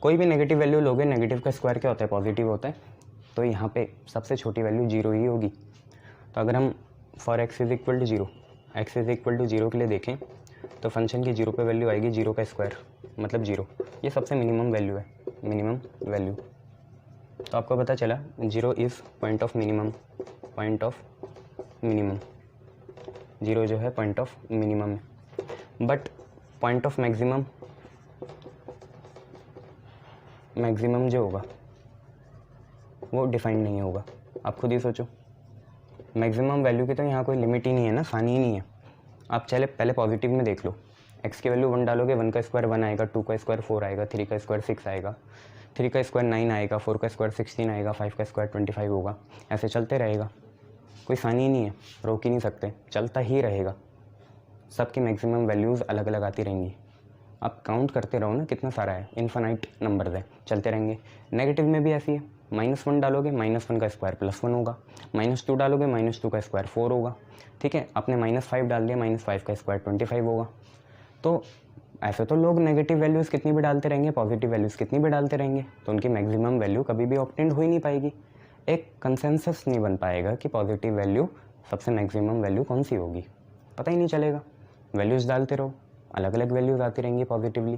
कोई भी नेगेटिव वैल्यू लोगे, नेगेटिव का स्क्वायर क्या होता है, पॉजिटिव होता है, तो यहाँ पे सबसे छोटी वैल्यू 0 ही होगी। तो अगर हम फॉर x = 0, x = 0 के लिए देखें तो फंक्शन की 0 पे वैल्यू आएगी 0 का स्क्वायर, मतलब 0, ये सबसे मिनिमम वैल्यू है, मिनिमम वैल्यू। तो आपको पता चला 0 is point of minimum, point of minimum, 0 जो है पॉइंट ऑफ मिनिमम है। But point of maximum, maximum जो होगा वो डिफाइंड नहीं होगा। आप खुद ही सोचो, मैक्सिमम वैल्यू की तो यहाँ कोई लिमिट ही नहीं है ना, सानी ही नहीं है। आप चले पहले पॉजिटिव में देख लो, x की वैल्यू 1 डालोगे, 1 का स्क्वायर 1 आएगा, 2 का स्क्वायर 4 आएगा, 3 का स्क्वायर 6 आएगा, 3 का स्क्वायर 9 आएगा, 4 का स्क्वायर 16 आएगा, 5 का स्क्वायर 25 होगा, ऐसे चलते रहेगा। कोई सानी ही नहीं है, रोक ही नहीं सकते, चलता ही रहेगा। सबकी मैक्सिमम वैल्यूज़ अलग अलग आती रहेंगी। आप काउंट करते रहो ना, कितना सारा है, इन्फिनाइट नंबर्स है, चलते रहेंगे। नेगेटिव में भी ऐसी है, -1 डालोगे, -1 का स्क्वायर +1 होगा, -2 डालोगे, -2 का स्क्वायर 4 होगा, ठीक है। आपने -5 डाल दिया, -5 का स्क्वायर 25 होगा। तो ऐसे तो लोग नेगेटिव वैल्यूज़ कितनी भी डालते रहेंगे, पॉजिटिव वैल्यूज़ कितनी भी डालते रहेंगे, तो उनकी मैक्सिमम वैल्यू कभी भी ऑब्टेंड हो ही नहीं पाएगी। एक कंसेंसस नहीं बन पाएगा कि पॉजिटिव वैल्यू सबसे मैक्सिमम वैल्यू कौन सी होगी, पता ही नहीं चलेगा। वैल्यूज़ डालते रहो, अलग अलग वैल्यूज़ आती रहेंगी पॉजिटिवली,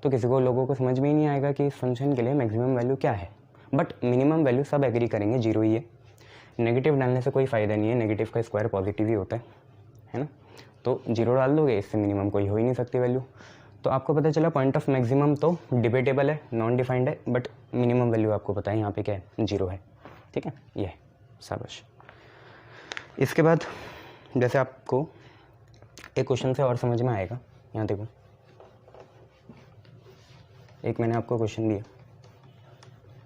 तो किसी को, लोगों को समझ में ही नहीं आएगा कि इस फंक्शन के लिए मैक्सिमम वैल्यू क्या है। बट मिनिमम वैल्यू सब एग्री करेंगे 0 ही है। नेगेटिव डालने से कोई फ़ायदा नहीं है, नेगेटिव का स्क्वायर पॉजिटिव ही होता है ना। तो 0 डाल दोगे, इससे मिनिमम कोई हो ही नहीं सकती वैल्यू। तो आपको पता चला पॉइंट ऑफ मैक्सिमम तो डिबेटेबल है, नॉन डिफाइंड है, बट मिनिमम वैल्यू आपको पता है यहाँ पे क्या है, 0 है, ठीक है। ये है, शाबाश। इसके बाद जैसे आपको एक क्वेश्चन से और समझ में आएगा, यहाँ देखो, एक मैंने आपको क्वेश्चन दिया,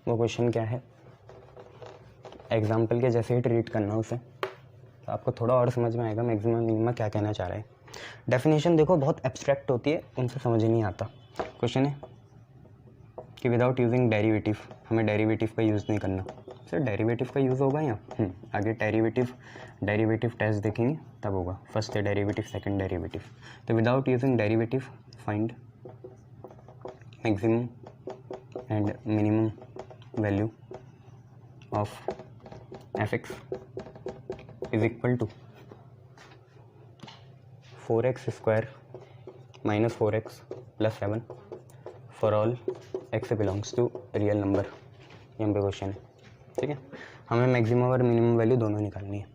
वो क्वेश्चन क्या है, एग्जाम्पल के जैसे ही ट्रीट करना उसे, तो आपको थोड़ा और समझ में आएगा मैक्सिमम मिनिमम क्या कहना चाह रहा है। डेफिनेशन देखो बहुत एब्स्ट्रैक्ट होती है, उनसे समझ ही नहीं आता। क्वेश्चन है कि विदाउट यूजिंग डेरिवेटिव, हमें डेरिवेटिव का यूज़ नहीं करना। सर डेरिवेटिव का यूज़ होगा यहाँ, आगे डेरिवेटिव टेस्ट देखेंगे तब होगा। फर्स्ट है डेरिवेटिव, सेकंड डेरिवेटिव। तो without using derivative find maximum and minimum value of f(x) = 4x² - 4x + 7 for all x belongs to real number. यहाँ पे क्वेश्चन है, ठीक है। हमें मैक्सिमम और मिनिमम वैल्यू दोनों निकालनी है।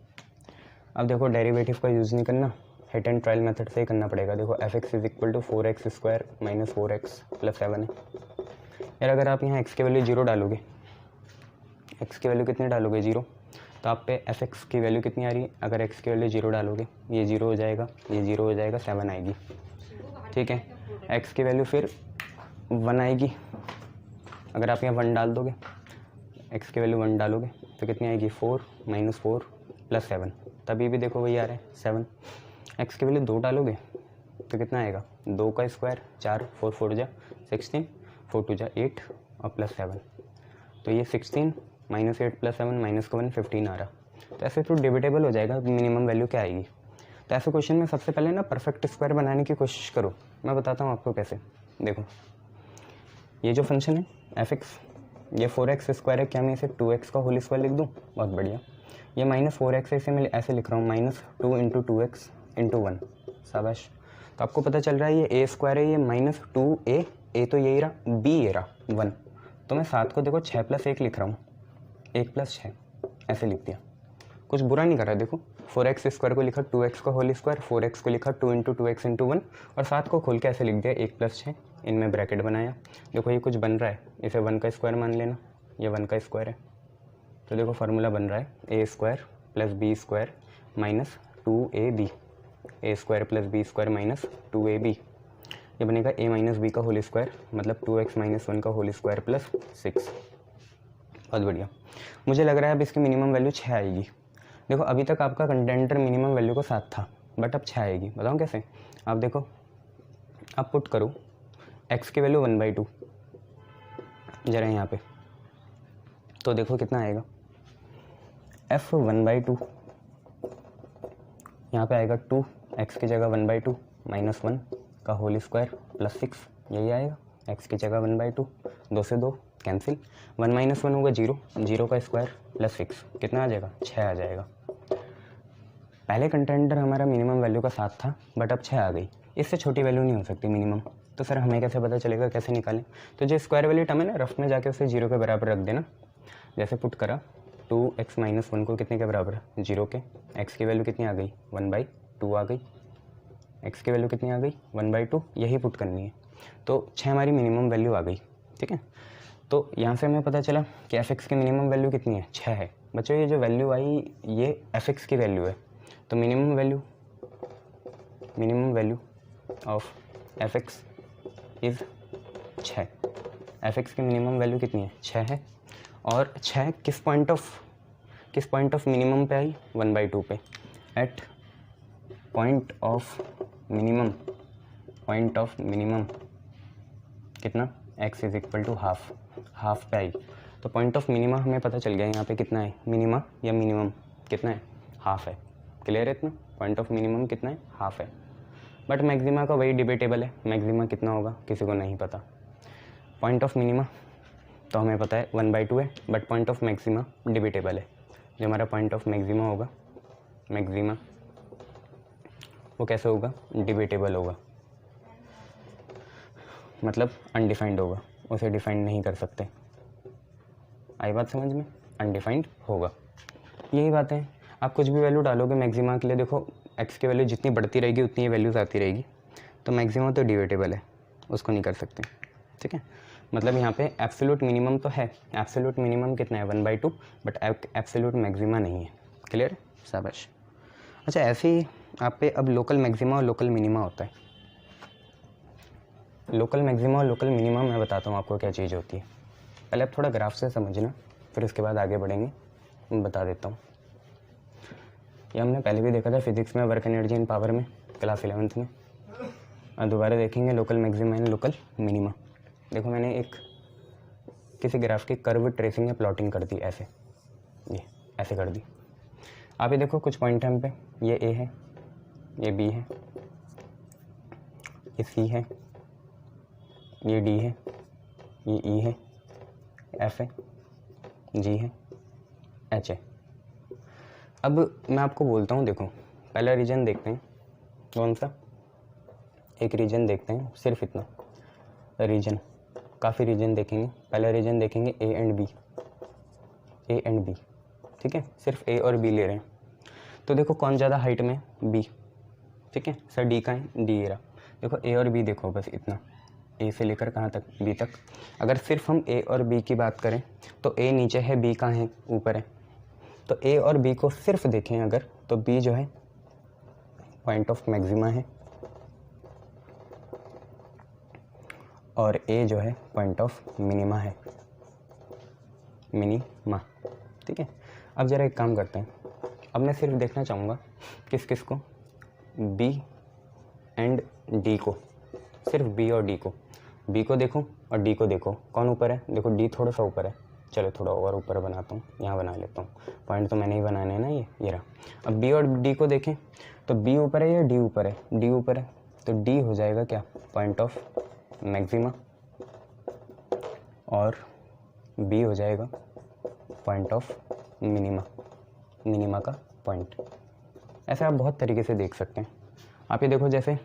अब देखो डेरिवेटिव का यूज़ नहीं करना, हिट एंड ट्रायल मेथड से ही करना पड़ेगा। देखो f(x) = 4x² - 4x + 7 है। यार अगर आप यहाँ x की वैल्यू 0 डालोगे, x की वैल्यू कितनी डालोगे, 0, तो आप पे f(x) की वैल्यू कितनी आ रही है, अगर x की वैल्यू 0 डालोगे, ये 0 हो जाएगा, ये 0 हो जाएगा, 7 आएगी, ठीक है। x की वैल्यू फिर 1 आएगी, अगर आप यहाँ 1 डाल दोगे, x की वैल्यू 1 डालोगे तो कितनी आएगी 4 - 4 + 7, तभी भी देखो वही आ रहा है 7। x की वैल्यू 2 डालोगे तो कितना आएगा 2 का स्क्वायर 4, 4 4 जा 16, 4 2 जा 8 और +7, तो ये 16 - 8 + 7 -1 15 आ रहा। तो ऐसे तो डिविडेबल हो जाएगा, मिनिमम वैल्यू क्या आएगी। तो ऐसे क्वेश्चन में सबसे पहले ना परफेक्ट स्क्वायर बनाने की कोशिश करो। मैं बताता हूँ आपको कैसे। देखो ये जो फंक्शन है f(x), ये 4x² है, क्या मैं इसे 2x का होल स्क्वायर लिख दूँ? बहुत बढ़िया। ये -4x है, इसे मैं ऐसे लिख रहा हूँ -2 × 2x × 1, शाबाश। तो आपको पता चल रहा है ये a² है, ये -2a, a तो यही रहा, b ये रहा 1, तो मैं 7 को देखो 6 + 1 लिख रहा हूँ, 1 + 6 ऐसे लिख दिया। कुछ बुरा नहीं कर रहा, देखो 4x² को लिखा 2x का होल स्क्वायर, 4x को लिखा 2 × 2x × 1 और 7 को खोल के ऐसे लिख दिया 1 + 6, इनमें ब्रैकेट बनाया। देखो ये कुछ बन रहा है, इसे 1 का स्क्वायर मान लेना, ये 1 का स्क्वायर है। तो देखो फार्मूला बन रहा है a² + b² - 2ab, a² + b² - 2ab, ये बनेगा a - b का होल स्क्वायर, मतलब 2x - 1 का होल स्क्वायर + 6। बहुत बढ़िया। मुझे लग रहा है अब इसकी मिनिमम वैल्यू 6 आएगी। देखो अभी तक आपका कंटेंटर मिनिमम वैल्यू को 7 था, बट अब 6 आएगी। बताऊँ कैसे? आप देखो, आप पुट करो x की वैल्यू 1/2 जरा यहाँ पे, तो देखो कितना आएगा f 1/2, यहाँ पे आएगा 2, x की जगह 1/2 -1 का होल स्क्वायर + 6, यही आएगा। x की जगह 1/2, 2 से 2 कैंसिल, 1 - 1 होगा 0, 0 का स्क्वायर + 6, कितना आ जाएगा 6 आ जाएगा। पहले कंटेंटर हमारा मिनिमम वैल्यू का 7 था, बट अब 6 आ गई। इससे छोटी वैल्यू नहीं हो सकती मिनिमम। तो सर हमें कैसे पता चलेगा, कैसे निकालें? तो जो स्क्वायर वैल्यू टर्म है ना, रफ में जाके उसे 0 के बराबर रख देना। जैसे पुट करा 2x - 1 को कितने के बराबर? 0 के। x की वैल्यू कितनी आ गई? 1/2 आ गई। x की वैल्यू कितनी आ गई? 1/2, यही पुट करनी है। तो 6 हमारी मिनिमम वैल्यू आ गई, ठीक है। तो यहाँ से हमें पता चला कि f(x) की मिनिमम वैल्यू कितनी है? 6 है। बच्चों ये जो वैल्यू आई ये f(x) की वैल्यू है, तो minimum value of f(x) is 6। f(x) की मिनिमम वैल्यू कितनी है? 6 है। और 6 किस पॉइंट ऑफ मिनिमम पे आई? 1/2 पे। एट पॉइंट ऑफ मिनिमम कितना? x = हाफ पे आई। तो पॉइंट ऑफ मिनिमा हमें पता चल गया यहाँ पे कितना है, मिनिमा या मिनिमम कितना है? हाफ है। क्लियर है इतना? पॉइंट ऑफ मिनिमम कितना है? हाफ है। बट मैक्सिमा का वही डिबेटेबल है, मैक्सिमा कितना होगा किसी को नहीं पता। पॉइंट ऑफ मिनिमा तो हमें पता है 1/2 है, but point of maxima debatable है। जो हमारा पॉइंट ऑफ मैक्सिमा होगा, मैक्सिमा वो कैसे होगा? डिबेटेबल होगा, मतलब अनडिफाइंड होगा, उसे डिफाइंड नहीं कर सकते। आई बात समझ में? अनडिफाइंड होगा, यही बात है। आप कुछ भी वैल्यू डालोगे मैक्सिमा के लिए, देखो x की वैल्यू जितनी बढ़ती रहेगी उतनी ये वैल्यूज़ आती रहेगी। तो मैक्सिमा तो डिबेटेबल है, उसको नहीं कर सकते, ठीक है। मतलब यहाँ पे एब्सोल्यूट मिनिमम तो है, एब्सोल्यूट मिनिमम कितना है? 1/2, बट एब्सोल्यूट मैक्सिमा नहीं है। क्लियर है? शाबाश। अच्छा ऐसे ही आप पे अब लोकल मैक्सिमा और लोकल मिनिमा होता है। लोकल मैक्सिमा और लोकल मिनिमा मैं बताता हूँ आपको क्या चीज़ होती है। पहले आप थोड़ा ग्राफ से समझना, फिर उसके बाद आगे बढ़ेंगे, मैं बता देता हूँ। ये हमने पहले भी देखा था फिजिक्स में, वर्क एनर्जी इन पावर में, क्लास 11th में। और दोबारा देखेंगे local maxima and local minima. देखो मैंने एक किसी ग्राफ की कर्व ट्रेसिंग या प्लॉटिंग कर दी, ऐसे ये ऐसे कर दी। आप ये देखो कुछ पॉइंट टाइम पे ये ए है, ये बी है, ये सी है, ये डी है, ये ई है, एफ है, जी है, एच है। अब मैं आपको बोलता हूँ, देखो पहला रीजन देखते हैं, कौन सा? एक रीजन देखते हैं, सिर्फ इतना रीजन, काफ़ी रीजन देखेंगे। पहला रीजन देखेंगे ए एंड बी, ठीक है। सिर्फ ए और बी ले रहे हैं, तो देखो कौन ज़्यादा हाइट में? बी, ठीक है। सर डी का है? डी रहा। देखो ए और बी देखो, बस इतना, ए से लेकर कहाँ तक? बी तक। अगर सिर्फ हम ए और बी की बात करें तो ए नीचे है, बी कहाँ है? ऊपर है। तो ए और बी को सिर्फ देखें अगर, तो बी जो है पॉइंट ऑफ मैक्सिमा है और ए जो है पॉइंट ऑफ मिनिमा है। मिनीमा, ठीक है। अब ज़रा एक काम करते हैं, अब मैं सिर्फ देखना चाहूँगा किस किस को, बी एंड डी को, सिर्फ बी और डी को, बी को देखो और डी को देखो, कौन ऊपर है, देखो डी थोड़ा सा ऊपर है, चलो थोड़ा और ऊपर बनाता हूँ, यहाँ बना लेता हूँ, पॉइंट तो मैंने ही बनाने हैं ना, ये रहा। अब बी और डी को देखें तो बी ऊपर है या डी ऊपर है, डी ऊपर है, तो डी हो जाएगा क्या, पॉइंट ऑफ मैक्सिमा, और बी हो जाएगा पॉइंट ऑफ मिनिमा, मिनिमा का पॉइंट। ऐसे आप बहुत तरीके से देख सकते हैं। आप ये देखो, जैसे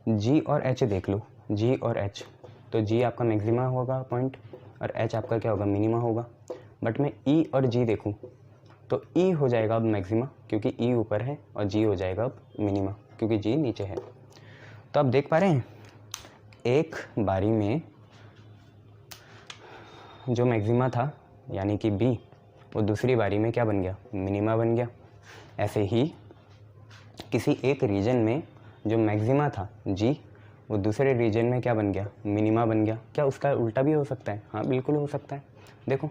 जी और एच देख लो, जी और एच, तो जी आपका मैक्सिमा होगा पॉइंट और एच आपका क्या होगा, मिनिमा होगा। बट मैं ई और जी देखूं तो ई हो जाएगा अब मैक्सिमा क्योंकि ई ऊपर है, और जी हो जाएगा अब मिनिमा क्योंकि जी नीचे है। तो आप देख पा रहे हैं, एक बारी में जो मैक्सिमा था यानी कि बी, वो दूसरी बारी में क्या बन गया, मिनिमा बन गया। ऐसे ही किसी एक रीजन में जो मैक्सिमा था जी, वो दूसरे रीजन में क्या बन गया, मिनिमा बन गया। क्या उसका उल्टा भी हो सकता है? हाँ बिल्कुल हो सकता है। देखो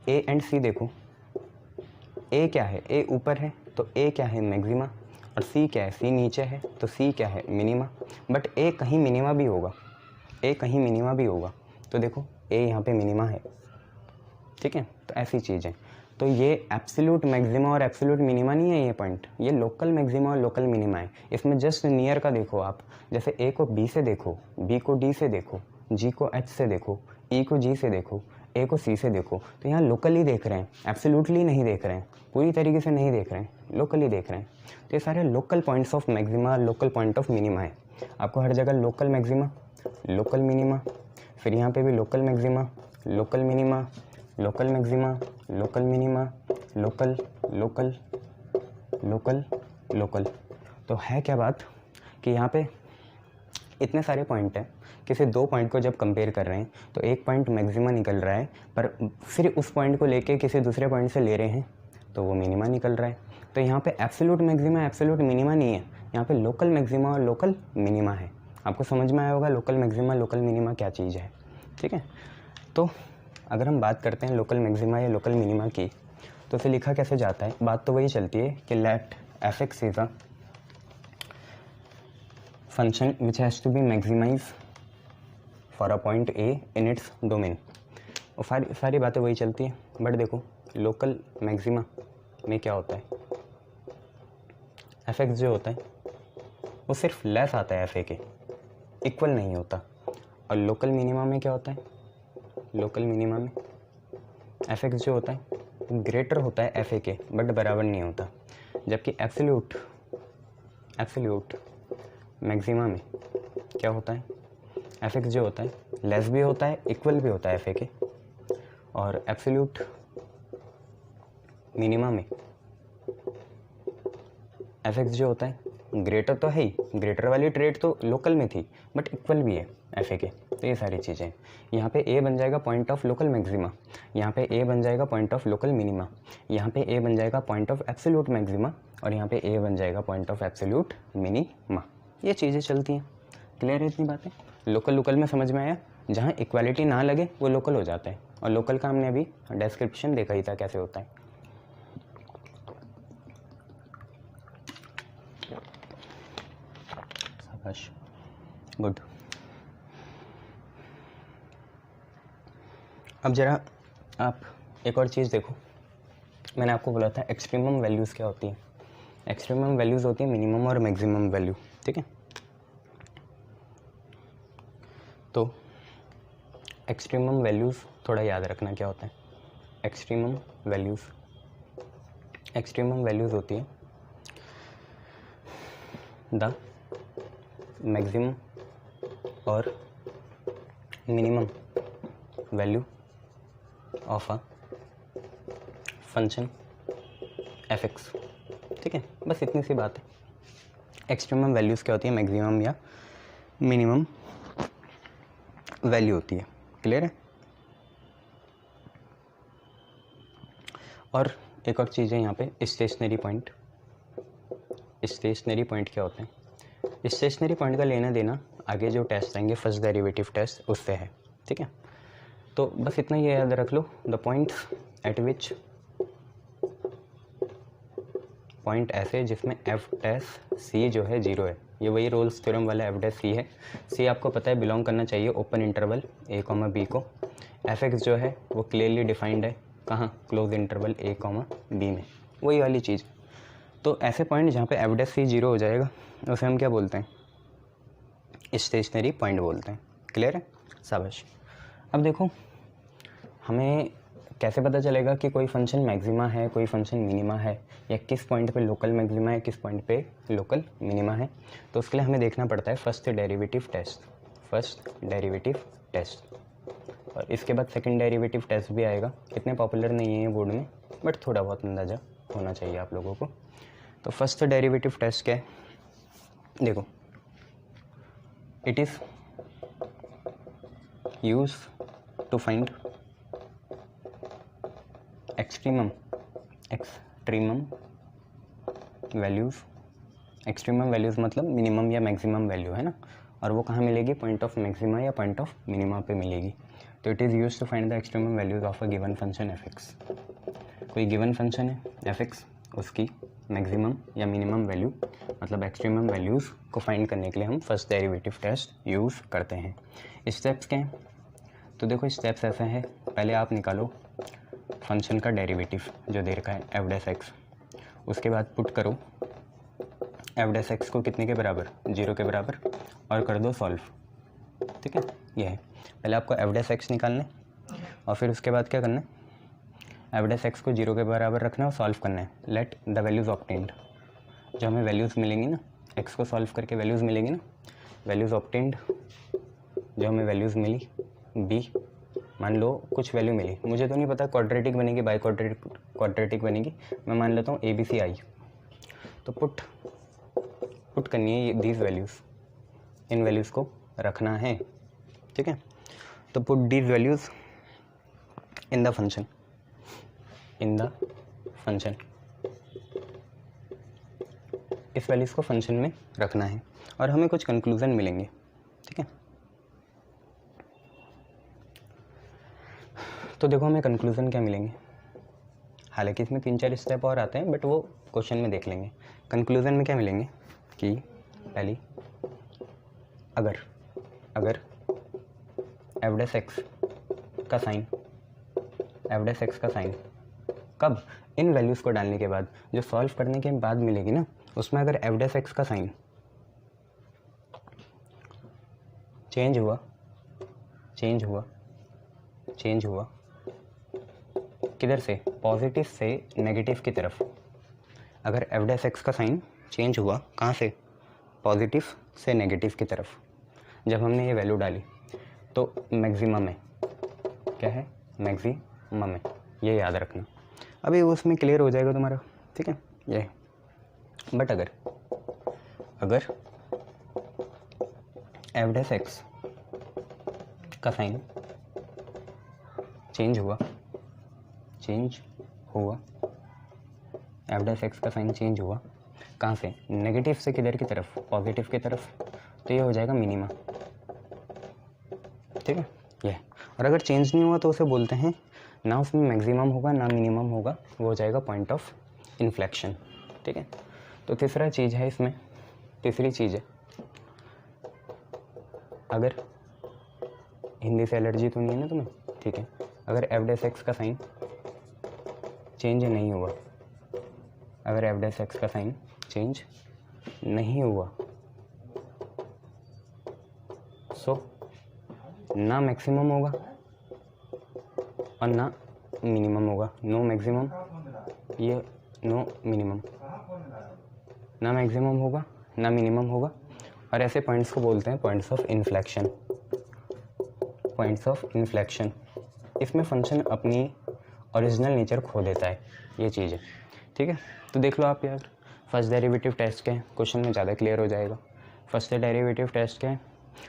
ए एंड सी देखो, ए क्या है, ए ऊपर है तो ए क्या है, मैक्सिमा, और सी क्या है, सी नीचे है तो सी क्या है, मिनिमा। बट ए कहीं मिनिमा भी होगा, ए कहीं मिनिमा भी होगा, तो देखो ए यहाँ पे मिनिमा है, ठीक है। तो ऐसी चीज़ है। तो ये एब्सोल्यूट मैक्सिमा और एब्सोल्यूट मिनिमा नहीं है ये पॉइंट, ये लोकल मैक्सिमा और लोकल मिनिमा है। इसमें जस्ट नियर का देखो आप, जैसे ए को बी से देखो, बी को डी से देखो, जी को एच से देखो, ई को जी से देखो, ए को सी से देखो, तो यहाँ लोकली देख रहे हैं, एब्सोल्युटली नहीं देख रहे हैं, पूरी तरीके से नहीं देख रहे हैं, लोकली देख रहे हैं। तो ये सारे local points of maxima, local point of minima है। आपको हर जगह लोकल मैक्सिमा, लोकल मिनिमा, फिर यहाँ पे भी local maxima, local minima, local maxima, local minima, local local local local. तो है क्या बात कि यहाँ पे इतने सारे पॉइंट हैं, किसी दो पॉइंट को जब कंपेयर कर रहे हैं तो एक पॉइंट मैक्सिमा निकल रहा है, पर फिर उस पॉइंट को लेके किसी दूसरे पॉइंट से ले रहे हैं तो वो मिनिमा निकल रहा है। तो यहाँ पे एब्सोल्यूट मैक्सिमा, एब्सोल्यूट मिनिमा नहीं है, यहाँ पे लोकल मैक्सिमा और लोकल मिनिमा है। आपको समझ में आया होगा लोकल मैक्सिमा, लोकल मिनिमा क्या चीज़ है, ठीक है। तो अगर हम बात करते हैं लोकल मैक्सिमा या लोकल मिनिमा की, तो उसे लिखा कैसे जाता है? बात तो वही चलती है कि let f x is a function which has to be maximize for a point a in its domain. और सारी बातें वही चलती हैं। बट देखो लोकल मैक्सिमा में क्या होता है, एफ एक्स जो होता है वो सिर्फ लेस आता है एफ ए के, इक्वल नहीं होता। और लोकल मिनिमा में क्या होता है, लोकल मिनिमा में एफ एक्स जो होता है ग्रेटर होता है एफ ए के, बट बराबर नहीं होता। जबकि एब्सोल्यूट मैक्सिमा में क्या होता है, एफ एक्स जो होता है लेस भी होता है, इक्वल भी होता है एफ ए के। और एब्सोल्यूट मिनिमा में एफ एक्स जो होता है ग्रेटर तो है ही, ग्रेटर वाली ट्रेड तो लोकल में थी, बट इक्वल भी है एफ ए के। तो ये सारी चीज़ें, यहाँ पे ए बन जाएगा पॉइंट ऑफ लोकल मैक्सिमा, यहाँ पे ए बन जाएगा पॉइंट ऑफ लोकल मिनिमा, यहाँ पे ए बन जाएगा पॉइंट ऑफ एब्सोल्यूट मैक्सिमा, और यहाँ पे ए बन जाएगा पॉइंट ऑफ एब्सोल्यूट मिनिमा। ये चीज़ें चलती हैं। क्लियर है इतनी बातें? लोकल में समझ में आया? जहाँ इक्वालिटी ना लगे वो लोकल हो जाता है, और लोकल का हमने अभी डिस्क्रिप्शन देखा ही था कैसे होता है। शाबाश, गुड। अब ज़रा आप एक और चीज़ देखो, मैंने आपको बोला था एक्सट्रीमम वैल्यूज़ क्या होती हैं। एक्सट्रीमम वैल्यूज़ होती है मिनिमम और मैक्सिमम वैल्यू, ठीक है। तो एक्सट्रीमम वैल्यूज़ थोड़ा याद रखना क्या होता है। एक्सट्रीमम वैल्यूज़ होती है द मैक्सिमम और minimum value of a function f x, ठीक है। बस इतनी सी बात है। एक्सट्रीमम वैल्यूज़ क्या होती है, मैक्सिमम या मिनिमम वैल्यू होती है। क्लियर है? और एक और चीज़ है यहाँ पे, स्टेशनरी पॉइंट। स्टेशनरी पॉइंट क्या होते हैं? स्टेशनरी पॉइंट का लेना देना आगे जो टेस्ट आएंगे फर्स्ट डेरिवेटिव टेस्ट उससे है, ठीक है। तो बस इतना ही याद रख लो, the points at which, point ऐसे जिसमें एफ डैश सी जो है 0 है। ये वही रोल्स थ्योरम वाला एफ डैश सी है। सी आपको पता है बिलोंग करना चाहिए ओपन इंटरवल ए कॉमा बी को। एफ एक्स जो है वो क्लियरली डिफाइंड है कहाँ, क्लोज इंटरवल ए कॉमा बी में, वही वाली चीज़। तो ऐसे पॉइंट जहाँ पे एफ डैश सी 0 हो जाएगा उसे हम क्या बोलते हैं, स्टेशनरी पॉइंट बोलते हैं। क्लियर है, शाबाश। अब देखो हमें कैसे पता चलेगा कि कोई फंक्शन मैक्सिमा है, कोई फंक्शन मिनिमा है, या किस पॉइंट पे लोकल मैक्सिमा है, किस पॉइंट पे लोकल मिनिमा है। तो उसके लिए हमें देखना पड़ता है फर्स्ट डेरिवेटिव टेस्ट, और इसके बाद सेकंड डेरिवेटिव टेस्ट भी आएगा। इतने पॉपुलर नहीं है ये बोर्ड में, बट थोड़ा बहुत अंदाज़ा होना चाहिए आप लोगों को। तो फर्स्ट डेरिवेटिव टेस्ट क्या है, देखो, it is use to find extremum values. Extremum values मतलब मिनिमम या मैक्सिमम वैल्यू है ना, और वो कहाँ मिलेगी, पॉइंट ऑफ मैक्सिमा या पॉइंट ऑफ मिनिमा पे मिलेगी। तो it is use to find the extremum values of a given function f x. कोई गिवन फंक्शन है एफ एक्स, उसकी मैक्सिमम या मिनिमम वैल्यू मतलब एक्सट्रीमम वैल्यूज़ को फाइंड करने के लिए हम फर्स्ट डेरिवेटिव टेस्ट यूज़ करते हैं। स्टेप्स क्या हैं, तो देखो स्टेप्स ऐसे हैं, पहले आप निकालो फंक्शन का डेरिवेटिव जो दे रखा है एफ डैश एक्स, उसके बाद पुट करो एफ डैश एक्स को कितने के बराबर, 0 के बराबर, और कर दो सॉल्व। ठीक है, ये है, पहले आपको एफ डैश एक्स निकालना है और फिर उसके बाद क्या करना है, एफ डैश एक्स को 0 के बराबर रखना है और सॉल्व करना है। लेट द वैल्यूज़ ऑब्टेन्ड, जो हमें वैल्यूज़ मिलेंगी ना, एक्स को सॉल्व करके वैल्यूज़ मिलेंगी ना, वैल्यूज़ ऑब्टेन्ड, जो हमें वैल्यूज़ मिली बी, मान लो कुछ वैल्यू मिली, मुझे तो नहीं पता क्वाड्रेटिक बनेगी बाई क्वाड्रेटिक बनेगी, मैं मान लेता हूँ ए बी सी आई। तो पुट करनी है दीज वैल्यूज़, इन वैल्यूज़ को रखना है। ठीक है, तो put these values in the function, इस वैल्यूज़ को फंक्शन में रखना है और हमें कुछ कंक्लूज़न मिलेंगे। ठीक है, तो देखो हमें कंक्लूज़न क्या मिलेंगे, हालांकि इसमें 3-4 स्टेप और आते हैं बट वो क्वेश्चन में देख लेंगे। कंक्लूज़न में क्या मिलेंगे कि पहली, अगर एफ डैश एक्स का साइन कब, इन वैल्यूज़ को डालने के बाद, जो सॉल्व करने के बाद मिलेगी ना, उसमें अगर एफ डैश एक्स का साइन चेंज हुआ किधर से, पॉजिटिव से नेगेटिव की तरफ। अगर एफ डैश एक्स का साइन चेंज हुआ कहाँ से, पॉजिटिव से नेगेटिव की तरफ, जब हमने ये वैल्यू डाली, तो मैक्सिमम है, क्या है, मैक्सिमम है, ये याद रखना। अभी उसमें क्लियर हो जाएगा तुम्हारा। ठीक है, ये, बट अगर एफ डैश एक्स का साइन चेंज हुआ, एफ डैश एक्स का साइन चेंज हुआ कहाँ से, नेगेटिव से किधर की तरफ, पॉजिटिव की तरफ, तो ये हो जाएगा मिनिमा। ठीक है, ये, और अगर चेंज नहीं हुआ तो उसे बोलते हैं ना उसमें मैक्सिमम होगा ना मिनिमम होगा, वो हो जाएगा पॉइंट ऑफ इन्फ्लेक्शन। ठीक है, तो तीसरी चीज़ है, अगर, हिंदी से एलर्जी तो नहीं है ना तुम्हें, ठीक है, अगर एफ डैश एक्स का साइन चेंज नहीं हुआ, सो ना मैक्सिमम होगा और ना मिनिमम होगा, नो मैक्सिमम, ये नो मिनिमम, ना मैक्सिमम होगा ना मिनिमम होगा, और ऐसे पॉइंट्स को बोलते हैं पॉइंट्स ऑफ इन्फ्लेक्शन। इसमें फंक्शन अपनी ओरिजिनल नेचर खो देता है, ये चीज़ है। ठीक है, तो देख लो आप यार, फर्स्ट डेरिवेटिव टेस्ट के क्वेश्चन में ज़्यादा क्लियर हो जाएगा। फर्स्ट डेरिवेटिव टेस्ट के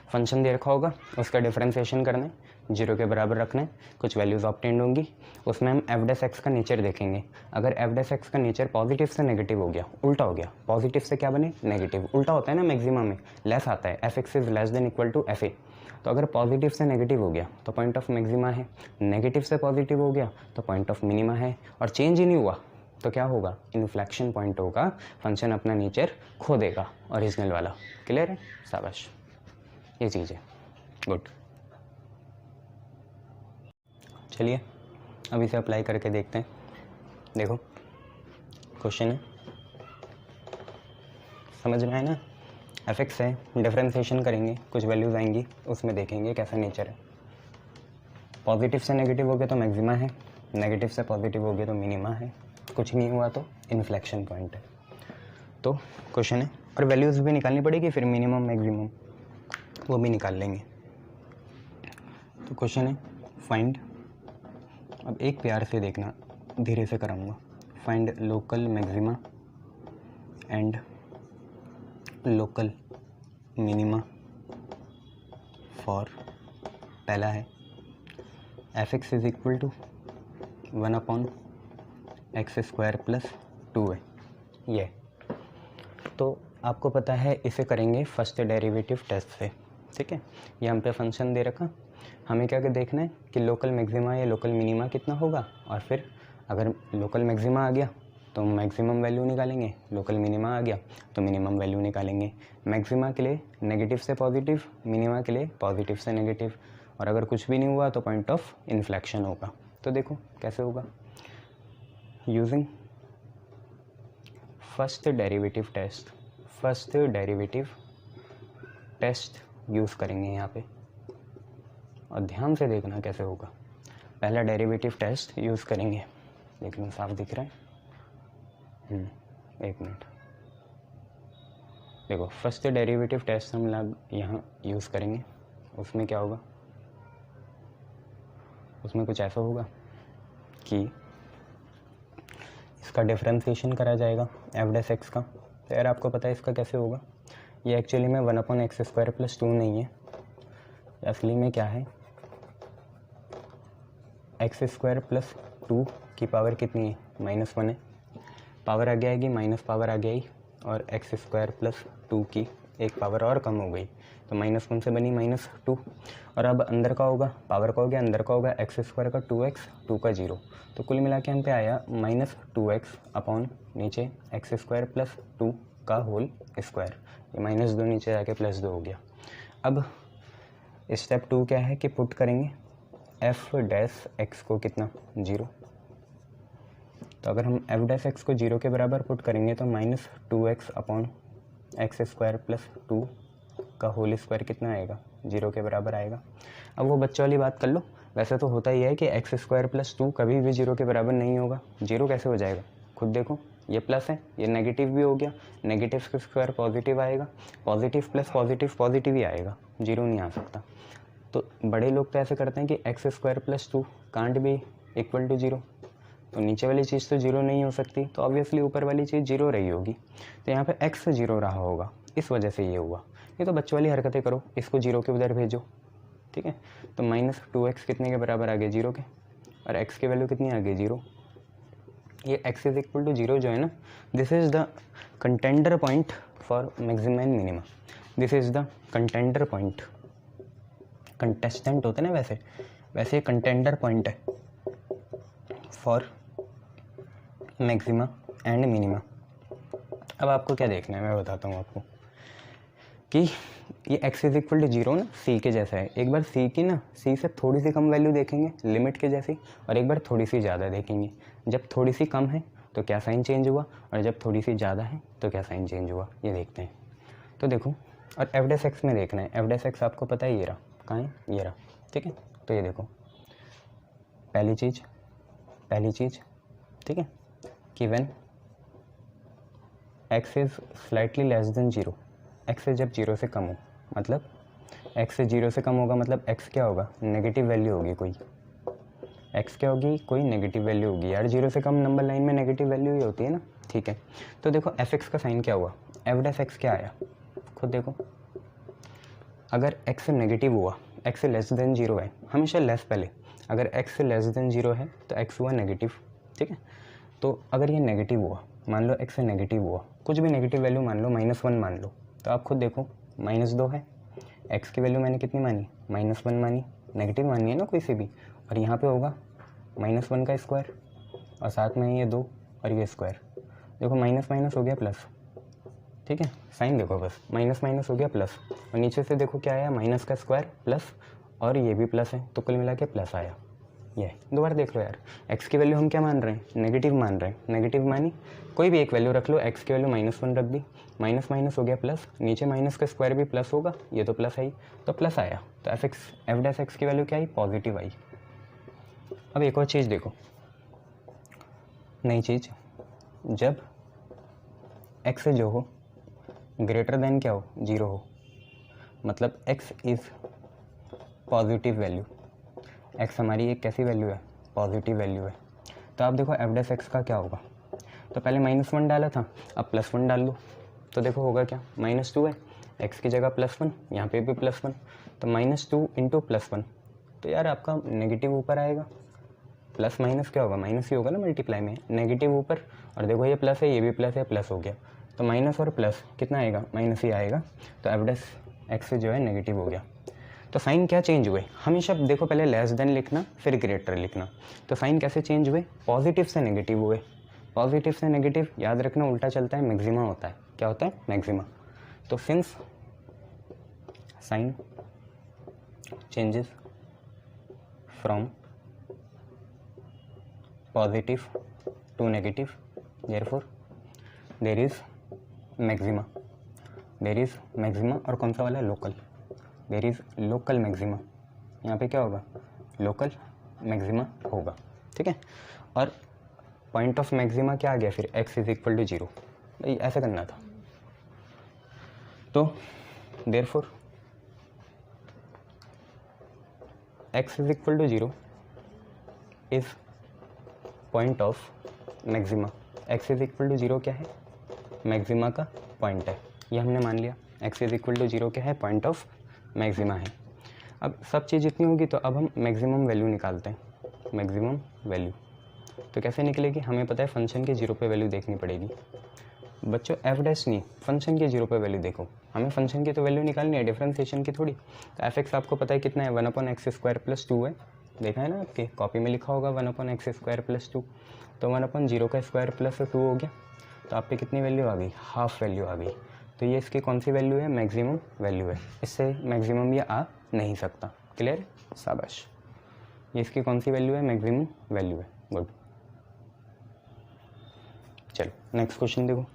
फंक्शन दे रखा होगा, उसका डिफरेंशिएशन करना है, जीरो के बराबर रखना है, कुछ वैल्यूज़ ऑब्टेंड होंगी, उसमें हम एफ डैश एक्स का नेचर देखेंगे। अगर एफ डैश एक्स का नेचर पॉजिटिव से नेगेटिव हो गया, उल्टा हो गया, पॉजिटिव से क्या बने नेगेटिव, उल्टा होता है ना मैक्सिमम में, लेस आता है, f x is less than equal to f a. तो अगर पॉजिटिव से नेगेटिव हो गया तो पॉइंट ऑफ मैक्सिमा है, नेगेटिव से पॉजिटिव हो गया तो पॉइंट ऑफ मिनिमा है, और चेंज ही नहीं हुआ तो क्या होगा, इन्फ्लेक्शन पॉइंट होगा, फंक्शन अपना नेचर खो देगा ओरिजिनल वाला। क्लियर है, शाबाश, ये चीज़ है, गुड। चलिए अब इसे अप्लाई करके देखते हैं। देखो क्वेश्चन है, समझ में आए ना, एफ एक्स है, डिफ्रेंसिएशन करेंगे, कुछ वैल्यूज़ आएंगी, उसमें देखेंगे कैसा नेचर है। पॉजिटिव से नेगेटिव हो गया तो मैक्सिमा है, नेगेटिव से पॉजिटिव हो गया तो मिनिमा है, कुछ नहीं हुआ तो इन्फ्लेक्शन पॉइंट है। तो क्वेश्चन है, और वैल्यूज़ भी निकालनी पड़ेगी, फिर मिनिमम मैक्सिमम वो भी निकाल लेंगे। तो क्वेश्चन है फाइंड, अब एक प्यार से देखना, धीरे से कराऊंगा, find local maxima and local minima for, पहला है f x is equal to 1/x² + 2 है ये। तो आपको पता है इसे करेंगे फर्स्ट डेरिवेटिव टेस्ट से, ठीक है। ये हम पे फंक्शन दे रखा, हमें क्या देखना है कि लोकल मैक्सिमा या लोकल मिनिमा कितना होगा, और फिर अगर लोकल मैक्सिमा आ गया तो मैक्सिमम वैल्यू निकालेंगे, लोकल मिनिमा आ गया तो मिनिमम वैल्यू निकालेंगे। मैक्सिमा के लिए नेगेटिव से पॉजिटिव, मिनिमा के लिए पॉजिटिव से नेगेटिव, और अगर कुछ भी नहीं हुआ तो पॉइंट ऑफ इन्फ्लेक्शन होगा। तो देखो कैसे होगा, using first derivative test use करेंगे यहाँ पे, और ध्यान से देखना कैसे होगा। पहला डेरिवेटिव टेस्ट यूज़ करेंगे, देखना साफ दिख रहा है, एक मिनट, देखो फर्स्ट डेरिवेटिव टेस्ट हम लोग यहाँ यूज़ करेंगे। उसमें क्या होगा, उसमें कुछ ऐसा होगा कि इसका डिफरेंशिएशन करा जाएगा एफ डैश एक्स का। तो यार आपको पता है इसका कैसे होगा, ये एक्चुअली में 1/x² + 2 नहीं है, असली में क्या है, x² + 2 की पावर कितनी है, -1 है, पावर आगे आएगी, माइनस पावर आगे आई, और x² + 2 की एक पावर और कम हो गई, तो -1 से बनी -2, और अब अंदर का होगा, पावर का हो गया, अंदर का होगा x² का 2x, 2 का 0, तो कुल मिला के हम पे आया -2x अपॉन नीचे x² + 2 का होल स्क्वायर, ये -2 नीचे जाके +2 हो गया। अब स्टेप 2 क्या है कि पुट करेंगे एफ डैश एक्स को कितना 0, तो अगर हम एफ डैश एक्स को 0 के बराबर पुट करेंगे तो -2x अपॉन x² + 2 का होल स्क्वायर कितना आएगा, 0 के बराबर आएगा। अब वो बच्चों वाली बात कर लो, वैसे तो होता ही है कि x² + 2 कभी भी 0 के बराबर नहीं होगा, 0 कैसे हो जाएगा, खुद देखो, ये प्लस है, ये नेगेटिव भी हो गया, नेगेटिव का स्क्वायर पॉजिटिव आएगा, पॉजिटिव प्लस पॉजिटिव पॉजिटिव ही आएगा, 0 नहीं आ सकता। तो बड़े लोग तो ऐसे करते हैं कि x² + 2 can't be equal to 0, तो नीचे वाली चीज़ तो 0 नहीं हो सकती, तो ऑब्वियसली ऊपर वाली चीज़ 0 रही होगी, तो यहाँ पे x 0 रहा होगा, इस वजह से ये हुआ। ये तो बच्चों वाली हरकतें करो, इसको 0 के उधर भेजो, ठीक है। तो -2x कितने के बराबर आ गए, 0 के, और x की वैल्यू कितनी आ गई, 0। ये x इज इक्वल टू 0 जो है ना, this is the contender point for maxima and minima, this is the contender point, contestant होते हैं ना वैसे कंटेंडर पॉइंट है फॉर मैक्सिमा एंड मिनिमा। अब आपको क्या देखना है, मैं बताता हूँ आपको कि ये x इज इक्वल टू 0 ना c के जैसा है, एक बार c की ना c से थोड़ी सी कम वैल्यू देखेंगे लिमिट के जैसी, और एक बार थोड़ी सी ज़्यादा देखेंगे। जब थोड़ी सी कम है तो क्या साइन चेंज हुआ, और जब थोड़ी सी ज़्यादा है तो क्या साइन चेंज हुआ, ये देखते हैं। तो देखो, और एफ डैश एक्स में देखना है, एफ डैश एक्स आपको पता है ये रहा, कहाँ है, ये रहा, ठीक है। तो ये देखो पहली चीज़ ठीक है कि when x is slightly less than 0, x से जब 0 से कम हो, मतलब x से 0 से कम होगा, मतलब x क्या होगा, नेगेटिव वैल्यू होगी कोई, x क्या होगी, कोई नेगेटिव वैल्यू होगी यार, 0 से कम नंबर लाइन में नेगेटिव वैल्यू ही होती है ना, ठीक है। तो देखो एफ एक्स का साइन क्या हुआ, एफ डैश एक्स क्या आया, खुद देखो, अगर x नेगेटिव हुआ, x लेस देन 0 है, हमेशा लेस पहले, अगर x लेस देन 0 है तो x हुआ नेगेटिव, ठीक है। तो अगर ये नेगेटिव हुआ, मान लो x से नेगेटिव हुआ, कुछ भी नेगेटिव वैल्यू मान लो, -1 मान लो, तो आप खुद देखो -2 है, x की वैल्यू मैंने कितनी मानी, -1 मानी, नेगेटिव मानी है ना कोई से भी, और यहाँ पे होगा -1 का स्क्वायर और साथ में ये 2 और ये स्क्वायर, देखो माइनस माइनस हो गया प्लस, ठीक है, साइन देखो बस, माइनस माइनस हो गया प्लस, और नीचे से देखो क्या आया, माइनस का स्क्वायर प्लस, और ये भी प्लस है, तो कुल मिला के प्लस आया। ये दोबारा देख लो यार, x की वैल्यू हम क्या मान रहे हैं, नेगेटिव मान रहे हैं, नेगेटिव मानी, कोई भी एक वैल्यू रख लो, x की वैल्यू -1 रख दी, माइनस माइनस हो गया प्लस, नीचे माइनस का स्क्वायर भी प्लस होगा, ये तो प्लस है, तो प्लस आया, तो एफ डैश एक्स की वैल्यू क्या आई, पॉजिटिव आई। अब एक और चीज़ देखो, नई चीज़, जब x जो हो ग्रेटर देन क्या हो, 0 हो, मतलब x is positive value, x हमारी एक कैसी वैल्यू है, पॉजिटिव वैल्यू है, तो आप देखो एफ डैश एक्स का क्या होगा, तो पहले -1 डाला था, अब +1 डाल दो, तो देखो होगा क्या, -2 है, x की जगह +1, यहाँ पे भी +1, तो -2 इंटू +1, तो यार आपका नेगेटिव ऊपर आएगा, प्लस माइनस क्या होगा, माइनस ही होगा ना मल्टीप्लाई में, नेगेटिव ऊपर, और देखो ये प्लस है, ये भी प्लस है, प्लस हो गया, तो माइनस और प्लस कितना आएगा, माइनस ही आएगा, तो एफ डैश एक्स जो है नेगेटिव हो गया। तो साइन क्या चेंज हुए, हमेशा देखो पहले लेस देन लिखना फिर ग्रेटर लिखना, तो साइन कैसे चेंज हुए, पॉजिटिव से नेगेटिव हुए, पॉजिटिव से नेगेटिव याद रखना उल्टा चलता है, मैक्सिमा होता है, क्या होता है, मैक्सिमा। तो since sign changes from positive to negative, therefore there is maxima, there is maxima, और कौन सा वाला, local, there is local maxima, यहाँ पे क्या होगा, लोकल मैक्सिमा होगा, ठीक है। और पॉइंट ऑफ मैक्सिमा क्या आ गया फिर, x इज इक्वल टू 0, भाई ऐसा करना था, तो therefore x is equal to 0 is point of maxima, x is equal to 0 क्या है, मैक्सिमा का पॉइंट है, ये हमने मान लिया, x इज इक्वल टू 0 क्या है, पॉइंट ऑफ मैक्सिमा है। अब सब चीज़ जितनी होगी तो अब हम मैक्सिमम वैल्यू निकालते हैं, मैक्सिमम वैल्यू तो कैसे निकलेगी, हमें पता है फंक्शन के 0 पे वैल्यू देखनी पड़ेगी बच्चों, एफ डैश नहीं, फंक्शन के 0 पे वैल्यू देखो, हमें फंक्शन की तो वैल्यू निकालनी है, डिफरेंशिएशन की थोड़ी, तो एफ एक्स आपको पता है कितना है, 1/x² + 2 है, देखा है ना आपके कॉपी में लिखा होगा 1/x² + 2, तो 1/0 का स्क्वायर प्लस 2 हो गया, तो आप पे कितनी वैल्यू आ गई, हाफ वैल्यू आ गई, तो ये इसकी कौन सी वैल्यू है, मैक्सिमम वैल्यू है, इससे मैक्सिमम ये आ नहीं सकता, क्लियर, शाबाश, ये इसकी कौन सी वैल्यू है, मैक्सिमम वैल्यू है, गुड। चलो नेक्स्ट क्वेश्चन देखो,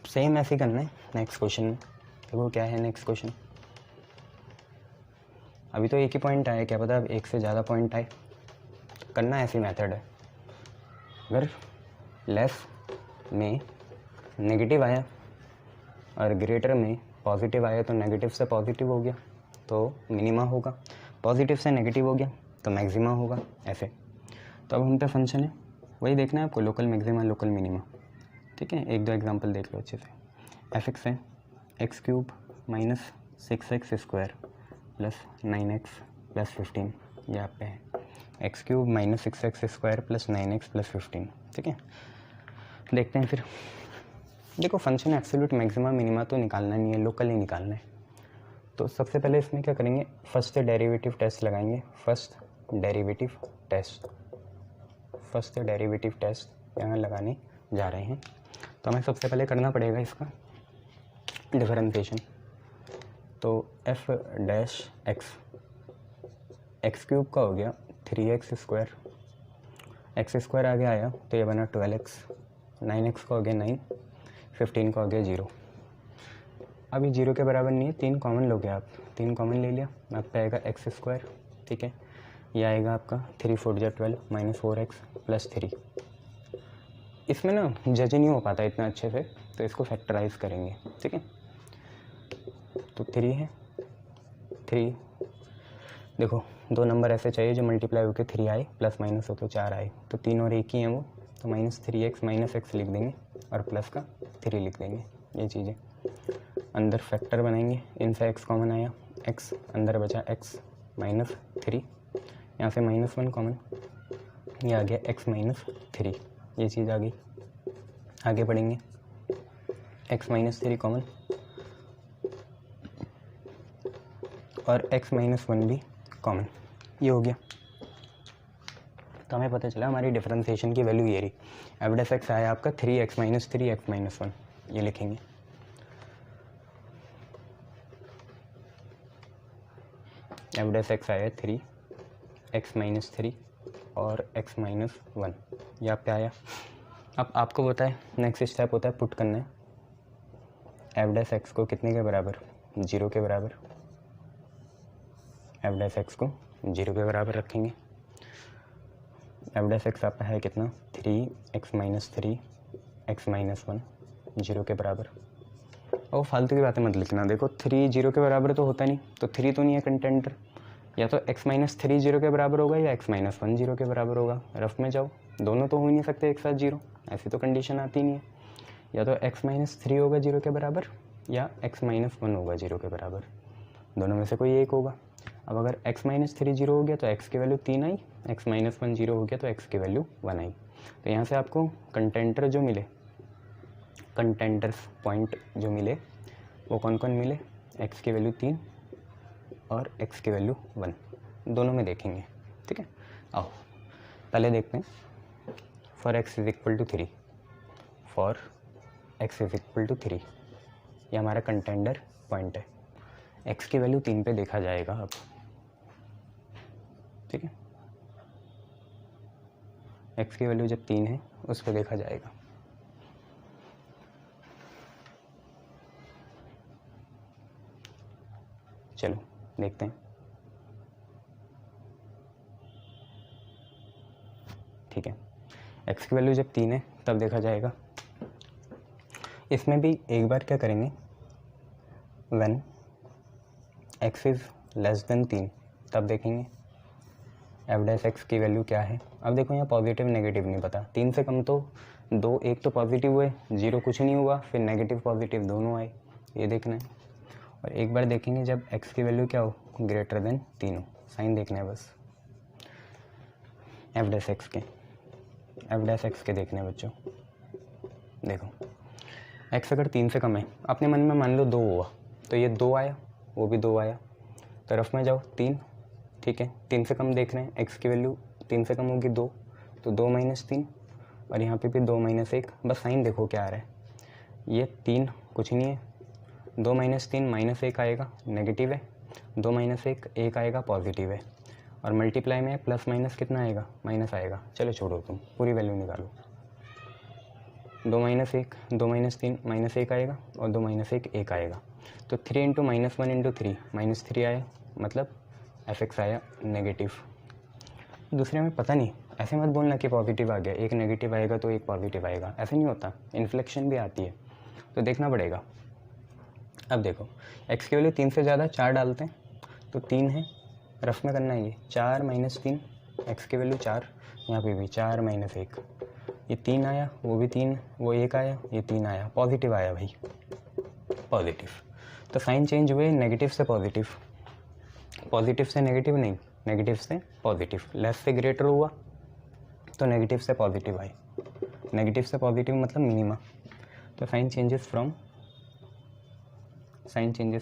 सेम ऐसे ही करना है नेक्स्ट क्वेश्चन में, देखो क्या है नेक्स्ट क्वेश्चन, अभी तो एक ही पॉइंट आया, क्या पता अब एक से ज़्यादा पॉइंट आए, करना ऐसी मेथड है, अगर लेस में नेगेटिव आया और ग्रेटर में पॉजिटिव आया तो नेगेटिव से पॉजिटिव हो गया तो मिनिमा होगा, पॉजिटिव से नेगेटिव हो गया तो मैक्सिमा होगा, ऐसे। तो अब हम पे फंक्शन है वही देखना है आपको, लोकल मैक्सिमा लोकल मिनिमा, ठीक है, एक दो एग्जांपल देख लो अच्छे से, एफ एक्स है x³ - 6x² + 9x + 15, ये आप पे है x³ - 6x² + 9x + 15, ठीक है। देखते हैं फिर, देखो फंक्शन एब्सोल्यूट मैक्सिमा मिनिमा तो निकालना नहीं है, लोकल ही निकालना है, तो सबसे पहले इसमें क्या करेंगे, फर्स्ट डेरिवेटिव टेस्ट लगाएंगे, फर्स्ट डेरिवेटिव टेस्ट यहाँ लगाने जा रहे हैं, तो हमें सबसे पहले करना पड़ेगा इसका डिफरेंशिएशन, तो एफ डैश एक्स, x³ का हो गया 3x², x² आगे आया तो ये बना 12x, 9x का हो गया 9, 15 का हो गया 0, अभी 0 के बराबर नहीं है, 3 कॉमन लोगे आप, 3 कॉमन ले लिया, आप पे आएगा x², ठीक है, ये आएगा आपका 3 4 12 -4x + 3, इसमें ना जज नहीं हो पाता इतना अच्छे से, तो इसको फैक्टराइज करेंगे, ठीक है, तो 3 है, 3 देखो दो नंबर ऐसे चाहिए जो मल्टीप्लाई होकर 3 आए, प्लस माइनस हो तो 4 आए, तो 3 और 1 ही हैं वो, तो -3x -x लिख देंगे और प्लस का 3 लिख देंगे। ये चीज़ें अंदर फैक्टर बनाएंगे, इनसे x कॉमन आया, x अंदर बचा x -3, यहाँ से -1 कॉमन, ये आ गया x -3, ये चीज़ आ गई। आगे बढ़ेंगे, x -3 कॉमन और x -1 भी कॉमन, ये हो गया। तो हमें पता चला हमारी डिफरेंशिएशन की वैल्यू ये रही। f' आया आपका 3x -3 x -1, ये लिखेंगे। f' आया 3x -3 और x -1, ये आप पे आया। अब आपको बताए नेक्स्ट स्टेप होता है पुट करना है f' को कितने के बराबर, 0 के बराबर। f' को 0 के बराबर रखेंगे। f' आपका है कितना, 3x -3 x -1, 0 के बराबर। और फालतू की बातें मत लिखना, देखो 3 0 के बराबर तो होता नहीं, तो 3 तो नहीं है कंटेंटर, या तो x -3 0 के बराबर होगा या x -1 0 के बराबर होगा। रफ में जाओ, दोनों तो हो ही नहीं सकते एक साथ 0, ऐसी तो कंडीशन आती नहीं है। या तो x -3 होगा 0 के बराबर या x -1 होगा 0 के बराबर, दोनों में से कोई एक होगा। अब अगर x -3 0 हो गया तो x की वैल्यू 3 आई, x -1 0 हो गया तो x की वैल्यू 1 आई। तो यहाँ से आपको कंटेंटर जो मिले, कंटेंटर्स पॉइंट जो मिले वो कौन कौन मिले, x की वैल्यू 3 और x की वैल्यू 1, दोनों में देखेंगे। ठीक है, आओ पहले देखते हैं। फॉर x = 3, फॉर x = 3, ये हमारा कंटेंडर पॉइंट है। x की वैल्यू 3 पे देखा जाएगा अब। ठीक है, x की वैल्यू जब 3 है उस पर देखा जाएगा। चलो देखते हैं। ठीक है, x की वैल्यू जब 3 है तब देखा जाएगा। इसमें भी एक बार क्या करेंगे, when x is less then 3 तब देखेंगे f' की वैल्यू क्या है। अब देखो यहाँ पॉजिटिव नेगेटिव नहीं पता, 3 से कम तो 2, एक तो पॉजिटिव हुए, 0 कुछ नहीं हुआ, फिर नेगेटिव पॉजिटिव दोनों आए, ये देखना है। और एक बार देखेंगे जब x की वैल्यू क्या हो, ग्रेटर देन 3 हो, साइन देखना है बस। f' के देखने हैं बच्चों। देखो x अगर 3 से कम है, अपने मन में मान लो 2 हुआ, तो ये 2 आया, वो भी 2 आया, तरफ में जाओ 3। ठीक है, 3 से कम देख रहे हैं, x की वैल्यू 3 से कम होगी 2, तो 2 - 3, और यहाँ पे भी 2 - 1, बस साइन देखो क्या आ रहा है। ये 3 कुछ नहीं है, 2 - 3 -1 आएगा, नेगेटिव है, 2 - 1 1 आएगा, पॉजिटिव है, और मल्टीप्लाई में प्लस माइनस कितना आएगा, माइनस आएगा। चलो छोड़ो, तुम पूरी वैल्यू निकालो। 2 - 1 2 - 3 -1 आएगा, और 2 - 1 1 आएगा, तो 3 × -1 × 3 -3 आया, मतलब f' आया नेगेटिव। दूसरे में पता नहीं, ऐसे मत बोलना कि पॉजिटिव आ गया, एक नेगेटिव आएगा तो एक पॉजिटिव आएगा, ऐसे नहीं होता, इन्फ्लेक्शन भी आती है, तो देखना पड़ेगा। अब देखो x की वैल्यू 3 से ज़्यादा 4 डालते हैं, तो 3 है, रफ में करना है ये, 4 - 3, x की वैल्यू 4, यहाँ पे भी 4 - 1, ये 3 आया, वो भी 3, वो 1 आया, ये 3 आया, पॉजिटिव आया भाई, पॉजिटिव। तो साइन चेंज हुए नेगेटिव से पॉजिटिव, पॉजिटिव से नेगेटिव नहीं, नेगेटिव से पॉजिटिव। लेस से ग्रेटर हुआ तो नेगेटिव से पॉजिटिव आई, नेगेटिव से पॉजिटिव मतलब मिनिमा। तो sign changes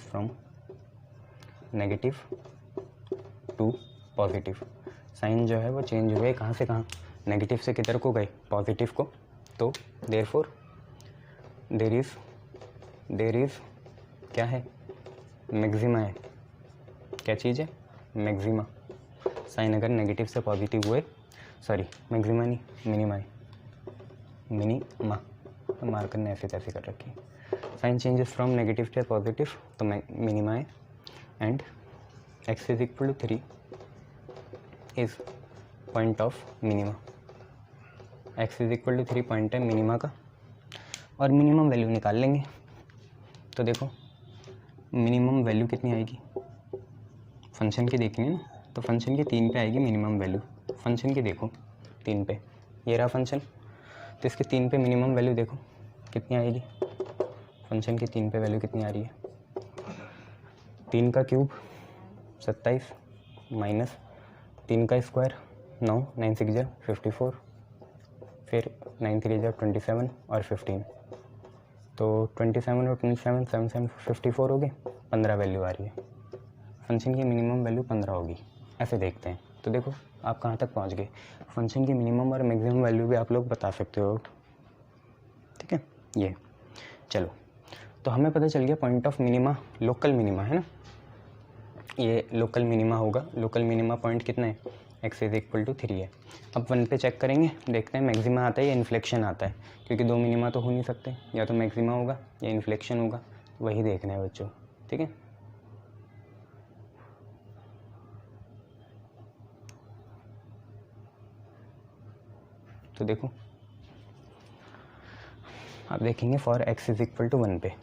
from negative to positive. Sign जो है वो चेंज हुए कहाँ से कहाँ, नेगेटिव से किधर को गए, पॉजिटिव को। तो देयरफॉर देयर इज़ क्या है, मैक्सिमा है। क्या चीज़ है, मैक्सिमा। साइन अगर नेगेटिव से पॉजिटिव हुए, सॉरी मैक्सिमा नहीं, मिनिमा है, मिनिमा, तो मार्कर ने ऐसे तैसे कर रखी। Sign changes from negative to positive, तो मिनिमा है, and x = 3 is point of minima. x = 3 point है मिनिमा का, और मिनिमम वैल्यू निकाल लेंगे। तो देखो मिनिमम वैल्यू कितनी आएगी, फंक्शन की देखनी है ना, तो फंक्शन की 3 पे आएगी मिनिमम वैल्यू। फंक्शन की देखो 3 पे, ये रहा फंक्शन, तो इसके 3 पे मिनिमम वैल्यू देखो कितनी आएगी। फंक्शन की 3 पे वैल्यू कितनी आ रही है, 3 का क्यूब 27 माइनस 3 का स्क्वायर 9, 9 6 जा 54, फिर 9 3 जा 27 और 15, तो 27 और 27 7 7 54 हो गए, 15 वैल्यू आ रही है। फंक्शन की मिनिमम वैल्यू 15 होगी। ऐसे देखते हैं, तो देखो आप कहाँ तक पहुँच गए। फंक्शन की मिनिमम और मैक्सिमम वैल्यू भी आप लोग बता सकते हो, ठीक है। ये चलो, तो हमें पता चल गया point of minima local minima है ना, ये लोकल मिनिमा होगा। लोकल मिनिमा पॉइंट कितना है, x इज इक्वल टू 3 है। अब 1 पे चेक करेंगे, देखते हैं मैक्सिमा आता है या इन्फ्लेक्शन आता है, क्योंकि 2 मिनिमा तो हो नहीं सकते, या तो मैक्सिमा होगा या इन्फ्लेक्शन होगा, वही देखना है बच्चों, ठीक है। तो देखो आप देखेंगे for x is equal to 1 पे,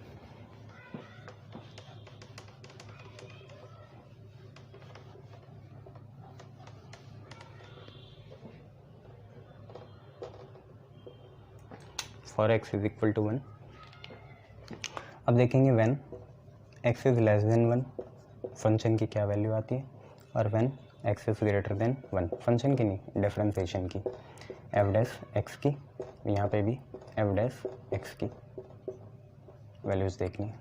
for x is equal to 1। अब देखेंगे when x is less than 1 function की क्या वैल्यू आती है, और when x is greater than 1 function की नहीं डिफरेंशिएशन की, f डैश x की, यहाँ पे भी f डैश x की वैल्यूज़ देखनी है।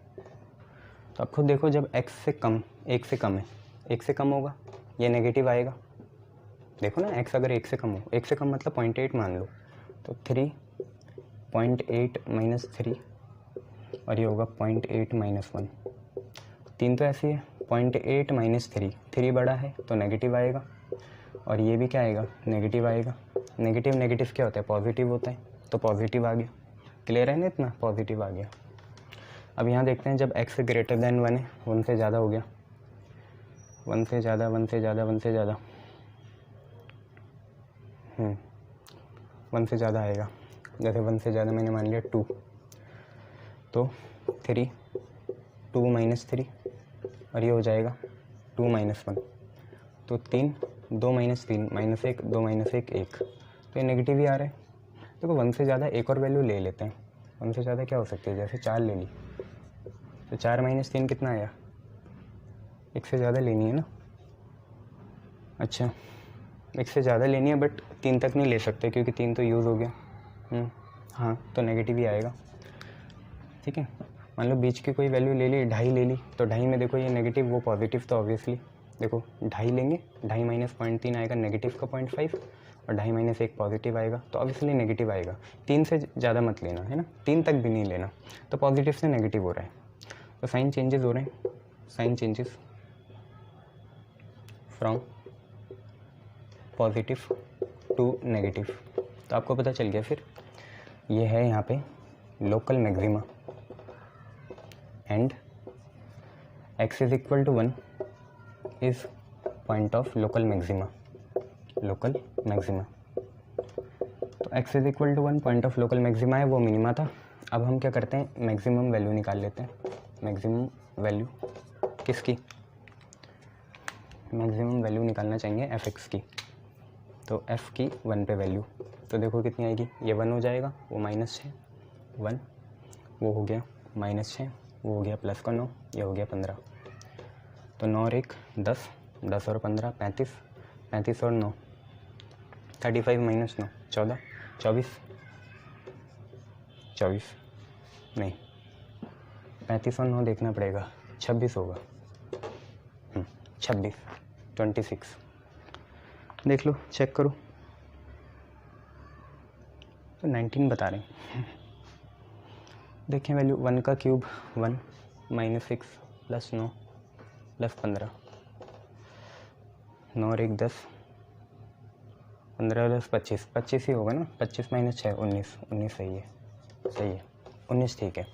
तो आप खुद देखो, जब x से कम, 1 से कम है, 1 से कम होगा ये नेगेटिव आएगा। देखो ना, x अगर 1 से कम हो, 1 से कम मतलब 0.8 मान लो, तो 3.8 माइनस 3 और ये होगा 0.8 माइनस 1, 3 तो ऐसी है, 0.8 माइनस 3, 3 बड़ा है तो नेगेटिव आएगा, और ये भी क्या आएगा, नेगेटिव आएगा। नेगेटिव नेगेटिव क्या होता है, पॉजिटिव होता है, तो पॉजिटिव आ गया। क्लियर है ना, इतना पॉजिटिव आ गया। अब यहाँ देखते हैं, जब x ग्रेटर देन 1 है, 1 से ज़्यादा हो गया, 1 से ज़्यादा 1 से ज़्यादा 1 से ज़्यादा 1 से ज़्यादा आएगा। जैसे 1 से ज़्यादा मैंने मान लिया 2, तो 3, 2 माइनस 3 और ये हो जाएगा 2 माइनस 1, तो 3, 2 माइनस 3 माइनस 1, 2 माइनस 1 1, तो ये नेगेटिव ही आ रहा है। देखो 1 से ज़्यादा एक और वैल्यू ले लेते हैं, 1 से ज़्यादा क्या हो सकती है, जैसे 4 ले ली, तो 4 माइनस 3 कितना आया, 1 से ज़्यादा लेनी है ना। अच्छा, 1 से ज़्यादा लेनी है, बट 3 तक नहीं ले सकते क्योंकि 3 तो यूज़ हो गया। हाँ, तो नेगेटिव ही आएगा, ठीक है। मान लो बीच की कोई वैल्यू ले ली, 2.5 ले ली, तो 2.5 में देखो ये नेगेटिव वो पॉजिटिव, तो ऑब्वियसली देखो 2.5 लेंगे, 2.5 माइनस 0.3 आएगा नेगेटिव का 0.5, और 2.5 माइनस 1 पॉजिटिव आएगा, तो ऑब्वियसली नेगेटिव आएगा। 3 से ज़्यादा मत लेना है ना, 3 तक भी नहीं लेना, तो पॉजिटिव से नेगेटिव हो रहा है, तो साइन चेंजेस हो रहे हैं, sign changes from positive to negative. तो आपको पता चल गया फिर, ये है यहाँ पे local maxima, and x is equal to 1 is point of local maxima, local maxima. तो x is equal to 1 point of local maxima है, वो मिनिमा था। अब हम क्या करते हैं, मैक्सिमम वैल्यू निकाल लेते हैं। मैक्सिमम वैल्यू किसकी, मैक्सिमम वैल्यू निकालना चाहिए fx की, तो f की 1 पे वैल्यू, तो देखो कितनी आएगी, ये 1 हो जाएगा, वो -6, 1 वो हो गया, -6 वो हो गया, प्लस का 9, ये हो गया 15, तो 9 और 1 10, 10 और 15 35, 35 और 9 35 माइनस 9 14, 24 24 नहीं, 35 और 9 देखना पड़ेगा, 26 होगा, 26 26 देख लो, चेक करो, तो 19 बता रहे हैं। देखें वैल्यू, 1 का क्यूब 1 माइनस 6 प्लस 9 प्लस 15, 9 और 1 10, 15 10 25, 25 ही होगा ना, 25 माइनस 6 19, 19 सही है, सही है 19 ठीक है।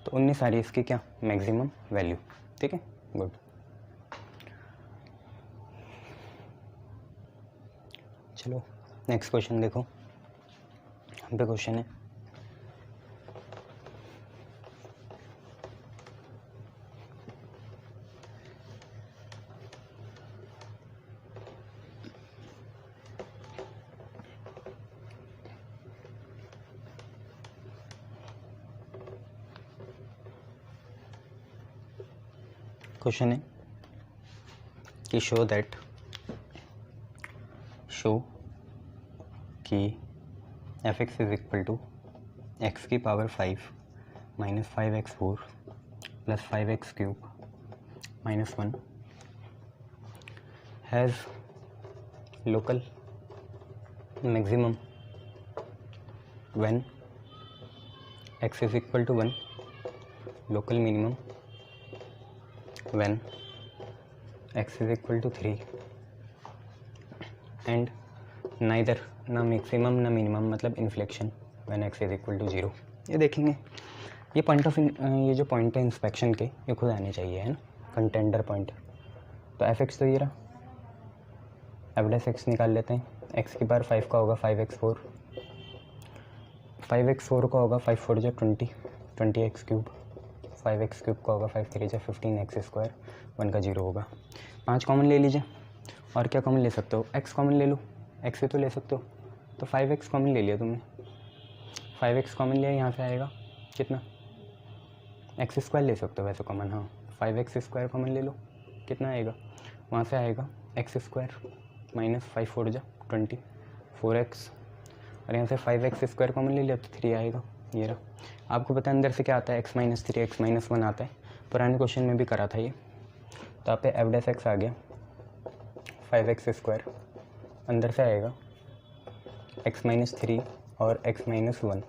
तो 19 आ रही है इसकी क्या, मैक्सिमम वैल्यू, ठीक है, गुड। चलो नेक्स्ट क्वेश्चन देखो, हम पे क्वेश्चन है, क्वेश्चन है कि शो कि f x is equal to x की power 5 minus 5x4 plus 5x³ minus 1 has local maximum when x is equal to 1, local minimum when x is equal to 3 and neither ना maximum ना minimum मतलब inflection when x is equal to 0। ये देखेंगे, ये ये जो point है inspection के, ये खुद आने चाहिए है ना, कंटेंडर पॉइंट। तो एफ एक्स तो ये रहा, एफ डैश एक्स निकाल लेते हैं। x की बार 5 का होगा 5x4, 5x4 का होगा 5 4 जो 20x3, 5x³ का होगा 5 3 जो 15x², 1 का 0 होगा। 5 कॉमन ले लीजिए, और क्या कॉमन ले सकते हो, x कॉमन ले लो, x से तो ले सकते हो, तो 5x कॉमन ले लिया तुमने, 5x कॉमन लिया, यहाँ से आएगा कितना, x² ले सकते हो वैसे कॉमन, हाँ 5x² कॉमन ले लो, कितना आएगा, वहाँ से आएगा x² माइनस 5 4 जो 20 4x, और यहाँ से 5x² कॉमन ले लिया तो 3 आएगा। ये रहा, आपको पता है अंदर से क्या आता है, x माइनस 3 x माइनस 1 आता है, पुराने क्वेश्चन में भी करा था ये। तो आप पे एफ डैश एक्स आ गया 5x², अंदर से आएगा x माइनस 3 और x माइनस 1,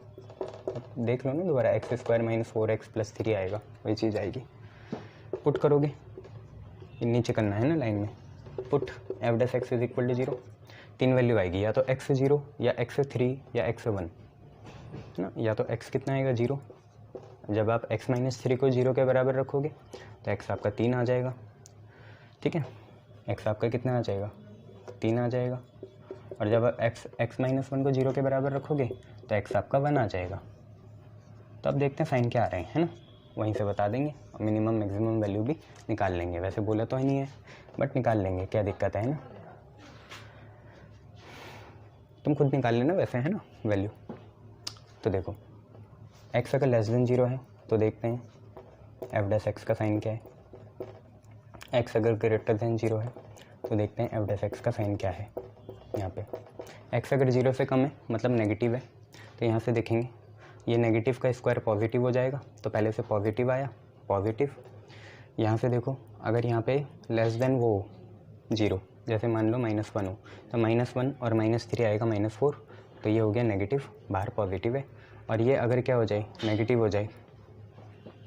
देख लो ना दोबारा, x² माइनस 4x प्लस 3 आएगा, वही चीज़ आएगी। पुट करोगे, नीचे करना है ना लाइन में, put F dash X is equal to 0, 3 value आएगी, या तो x से 0 या x से 3 या x से 1 ना, या तो x कितना आएगा 0, जब आप x माइनस 3 को 0 के बराबर रखोगे तो x आपका 3 आ जाएगा, ठीक है, x आपका कितना आ जाएगा 3 आ जाएगा, और जब आप x माइनस 1 को 0 के बराबर रखोगे तो x आपका 1 आ जाएगा। तो अब देखते हैं साइन क्या आ रहे हैं, है ना, वहीं से बता देंगे, और मिनिमम मैक्सिमम वैल्यू भी निकाल लेंगे, वैसे बोला तो नहीं है बट निकाल लेंगे, क्या दिक्कत है ना, तुम खुद निकाल लेना वैसे, है ना वैल्यू। तो देखो x अगर लेस देन 0 है तो देखते हैं एफ डैश एक्स का साइन क्या है, x अगर ग्रेटर देन 0 है तो देखते हैं एफ डैश एक्स का साइन क्या है। यहाँ पे x अगर 0 से कम है मतलब नेगेटिव है, तो यहाँ से देखेंगे ये नेगेटिव का स्क्वायर पॉजिटिव हो जाएगा, तो पहले से पॉजिटिव आया, पॉजिटिव। यहाँ से देखो अगर यहाँ पे लेस देन वो 0, जैसे मान लो -1 हो, तो -1 और -3 आएगा -4, तो ये हो गया नेगेटिव, बाहर पॉजिटिव है। और ये अगर क्या हो जाए, नेगेटिव हो जाए,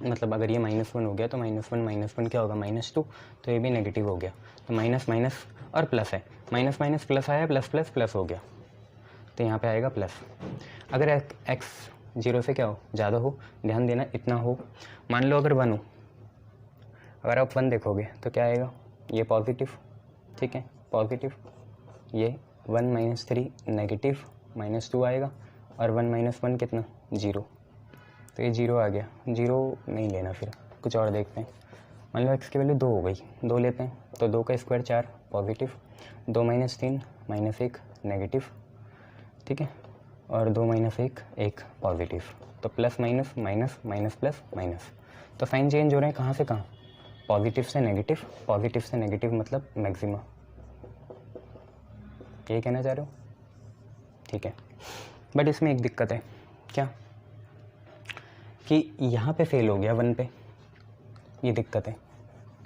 मतलब अगर ये -1 हो गया तो -1 क्या होगा -2, तो ये भी नेगेटिव हो गया, तो माइनस माइनस और प्लस है, माइनस माइनस प्लस आया, प्लस प्लस प्लस हो गया, तो यहाँ पे आएगा प्लस। अगर x 0 से क्या हो, ज़्यादा हो, ध्यान देना इतना हो, मान लो अगर 1 हो, अगर आप 1 देखोगे तो क्या आएगा, ये पॉजिटिव, ठीक है पॉजिटिव, ये 1 - 3 नेगेटिव -2 आएगा, और 1 - 1 कितना 0, तो ये 0 आ गया, 0 नहीं लेना, फिर कुछ और देखते हैं। मान लो x की वैल्यू 2 हो गई, 2 लेते हैं, तो 2 का स्क्वायर 4 पॉजिटिव, 2 - 3 -1 नेगेटिव, ठीक है, और 2 - 1 पॉजिटिव, तो plus minus minus minus plus minus, तो साइन चेंज हो रहे हैं कहाँ से कहाँ, पॉजिटिव से नेगेटिव, पॉजिटिव से नेगेटिव मतलब मैक्सिमा, ये कहना चाह रहे हो, ठीक है। बट इसमें एक दिक्कत है, क्या कि यहाँ पे फेल हो गया 1 पे, ये दिक्कत है।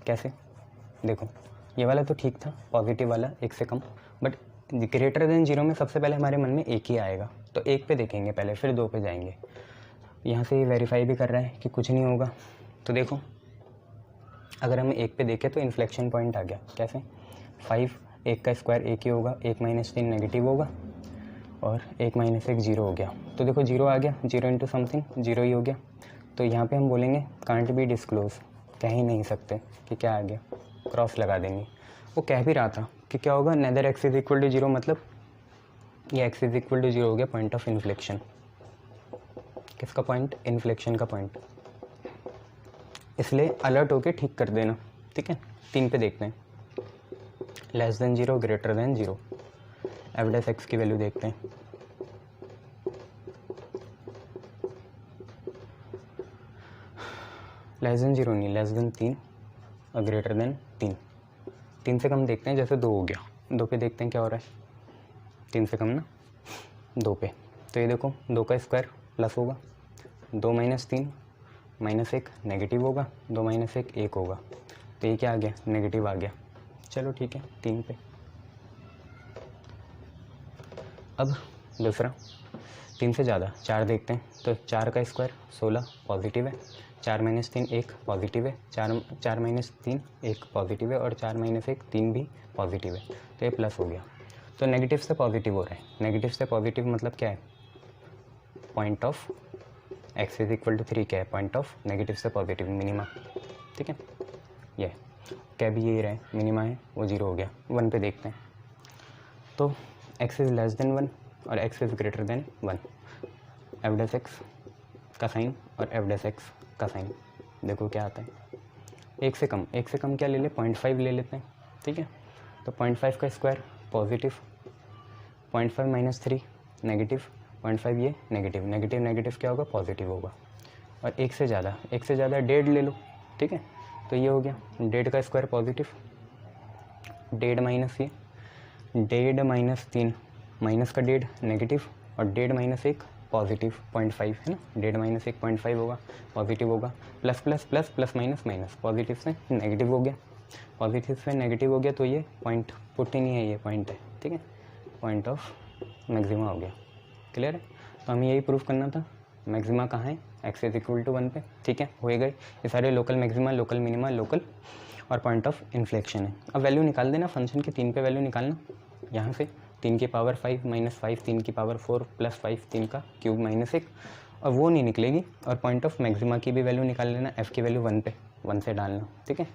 कैसे, देखो ये वाला तो ठीक था, पॉजिटिव वाला 1 से कम, बट ग्रेटर देन 0 में सबसे पहले हमारे मन में 1 ही आएगा, तो 1 पे देखेंगे पहले, फिर 2 पे जाएंगे। यहाँ से ये वेरीफाई भी कर रहा है कि कुछ नहीं होगा, तो देखो अगर हम 1 पे देखें तो इन्फ्लेक्शन पॉइंट आ गया, कैसे 5, 1 का स्क्वायर 1 ही होगा, 1 - 3 नेगेटिव होगा, और 1 - 1 0 हो गया, तो देखो 0 आ गया, 0 इंटू समथिंग 0 ही हो गया, तो यहाँ पे हम बोलेंगे कांट बी डिस्क्लोज, कह ही नहीं सकते कि क्या आ गया, क्रॉस लगा देंगे। वो कह भी रहा था कि क्या होगा, neither x is equal to 0, मतलब ये x इज इक्वल टू 0 हो गया पॉइंट ऑफ इन्फ्लेक्शन, किसका पॉइंट, इन्फ्लेक्शन का पॉइंट, इसलिए अलर्ट होके ठीक कर देना, ठीक है। 3 पे देखते हैं, less than 0 greater than 0, F dash x की वैल्यू देखते हैं, लेस देन 0 नहीं, लेस देन 3 ग्रेटर देन 3। 3 से कम देखते हैं, जैसे 2 हो गया, 2 पे देखते हैं क्या हो रहा है। 3 से कम ना 2 पे, तो ये देखो 2 का स्क्वायर प्लस होगा, 2 - 3 -1 नेगेटिव होगा, 2 - 1 1 होगा, तो ये क्या आ गया, नेगेटिव आ गया। चलो ठीक है, 3 पे। अब दूसरा 3 से ज़्यादा 4 देखते हैं, तो 4 का स्क्वायर 16 पॉजिटिव है, 4 - 3 1 पॉजिटिव है, 4 - 3 1 पॉजिटिव है, और 4 - 1 3 भी पॉजिटिव है, तो ये प्लस हो गया। तो नेगेटिव से पॉजिटिव हो रहा है, नेगेटिव से पॉजिटिव मतलब क्या है, पॉइंट ऑफ x = 3 क्या है, पॉइंट ऑफ नेगेटिव से पॉजिटिव मिनिमा, ठीक है। ये क्या भी यही रहे, मिनिमा है वो 0 हो गया। 1 पे देखते हैं, तो x > 1 और x > 1, f' का साइन और f' का साइन, देखो क्या आता है। 1 से कम क्या ले ले, 0.5 ले लेते हैं, ठीक है। तो 0.5 का स्क्वायर पॉजिटिव, 0.5 - 3 नेगेटिव, 0.5 ये नेगेटिव, नेगेटिव क्या होगा, पॉजिटिव होगा। और 1 से ज़्यादा 1.5 ले लो, ठीक है। तो ये हो गया 1.5 का स्क्वायर पॉजिटिव, 1.5 माइनस ये 1.5 - 3 माइनस का 1.5 नेगेटिव, और 1.5 - 1 पॉजिटिव 0.5 है ना, 1.5 - 1 0.5 होगा, पॉजिटिव होगा, plus plus plus plus minus minus, positive से नेगेटिव हो गया, पॉजिटिव से नेगेटिव हो गया, तो ये पॉइंट पुट ही नहीं है, ये पॉइंट है, ठीक है, पॉइंट ऑफ मैक्सिमा हो गया। क्लियर है, तो हमें यही प्रूफ करना था, मैक्सिमा कहाँ है, x = 1 पे, ठीक है। हो गए ये सारे local maxima, local minima, local और पॉइंट ऑफ इन्फ्लेक्शन है। अब वैल्यू निकाल देना फंक्शन की, 3 पे वैल्यू निकालना, यहाँ से 3 की पावर 5 - 5 3 की पावर 4 + 5 3 का क्यूब -1, और वो नहीं निकलेगी। और पॉइंट ऑफ मैक्सिमा की भी वैल्यू निकाल लेना, f की वैल्यू 1 पे, 1 से डालना, ठीक है।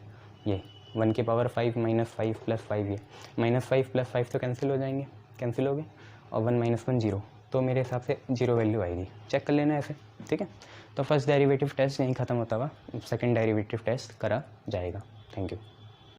ये 1 की पावर 5 - 5 + 5, ये -5 + 5 तो कैंसिल हो जाएंगे, कैंसिल हो गए, और 1 - 1 0, तो मेरे हिसाब से 0 वैल्यू आएगी, चेक कर लेना ऐसे, ठीक है। तो फर्स्ट डेरिवेटिव टेस्ट यहीं ख़त्म होता हुआ सेकंड डेरिवेटिव टेस्ट करा जाएगा। Thank you.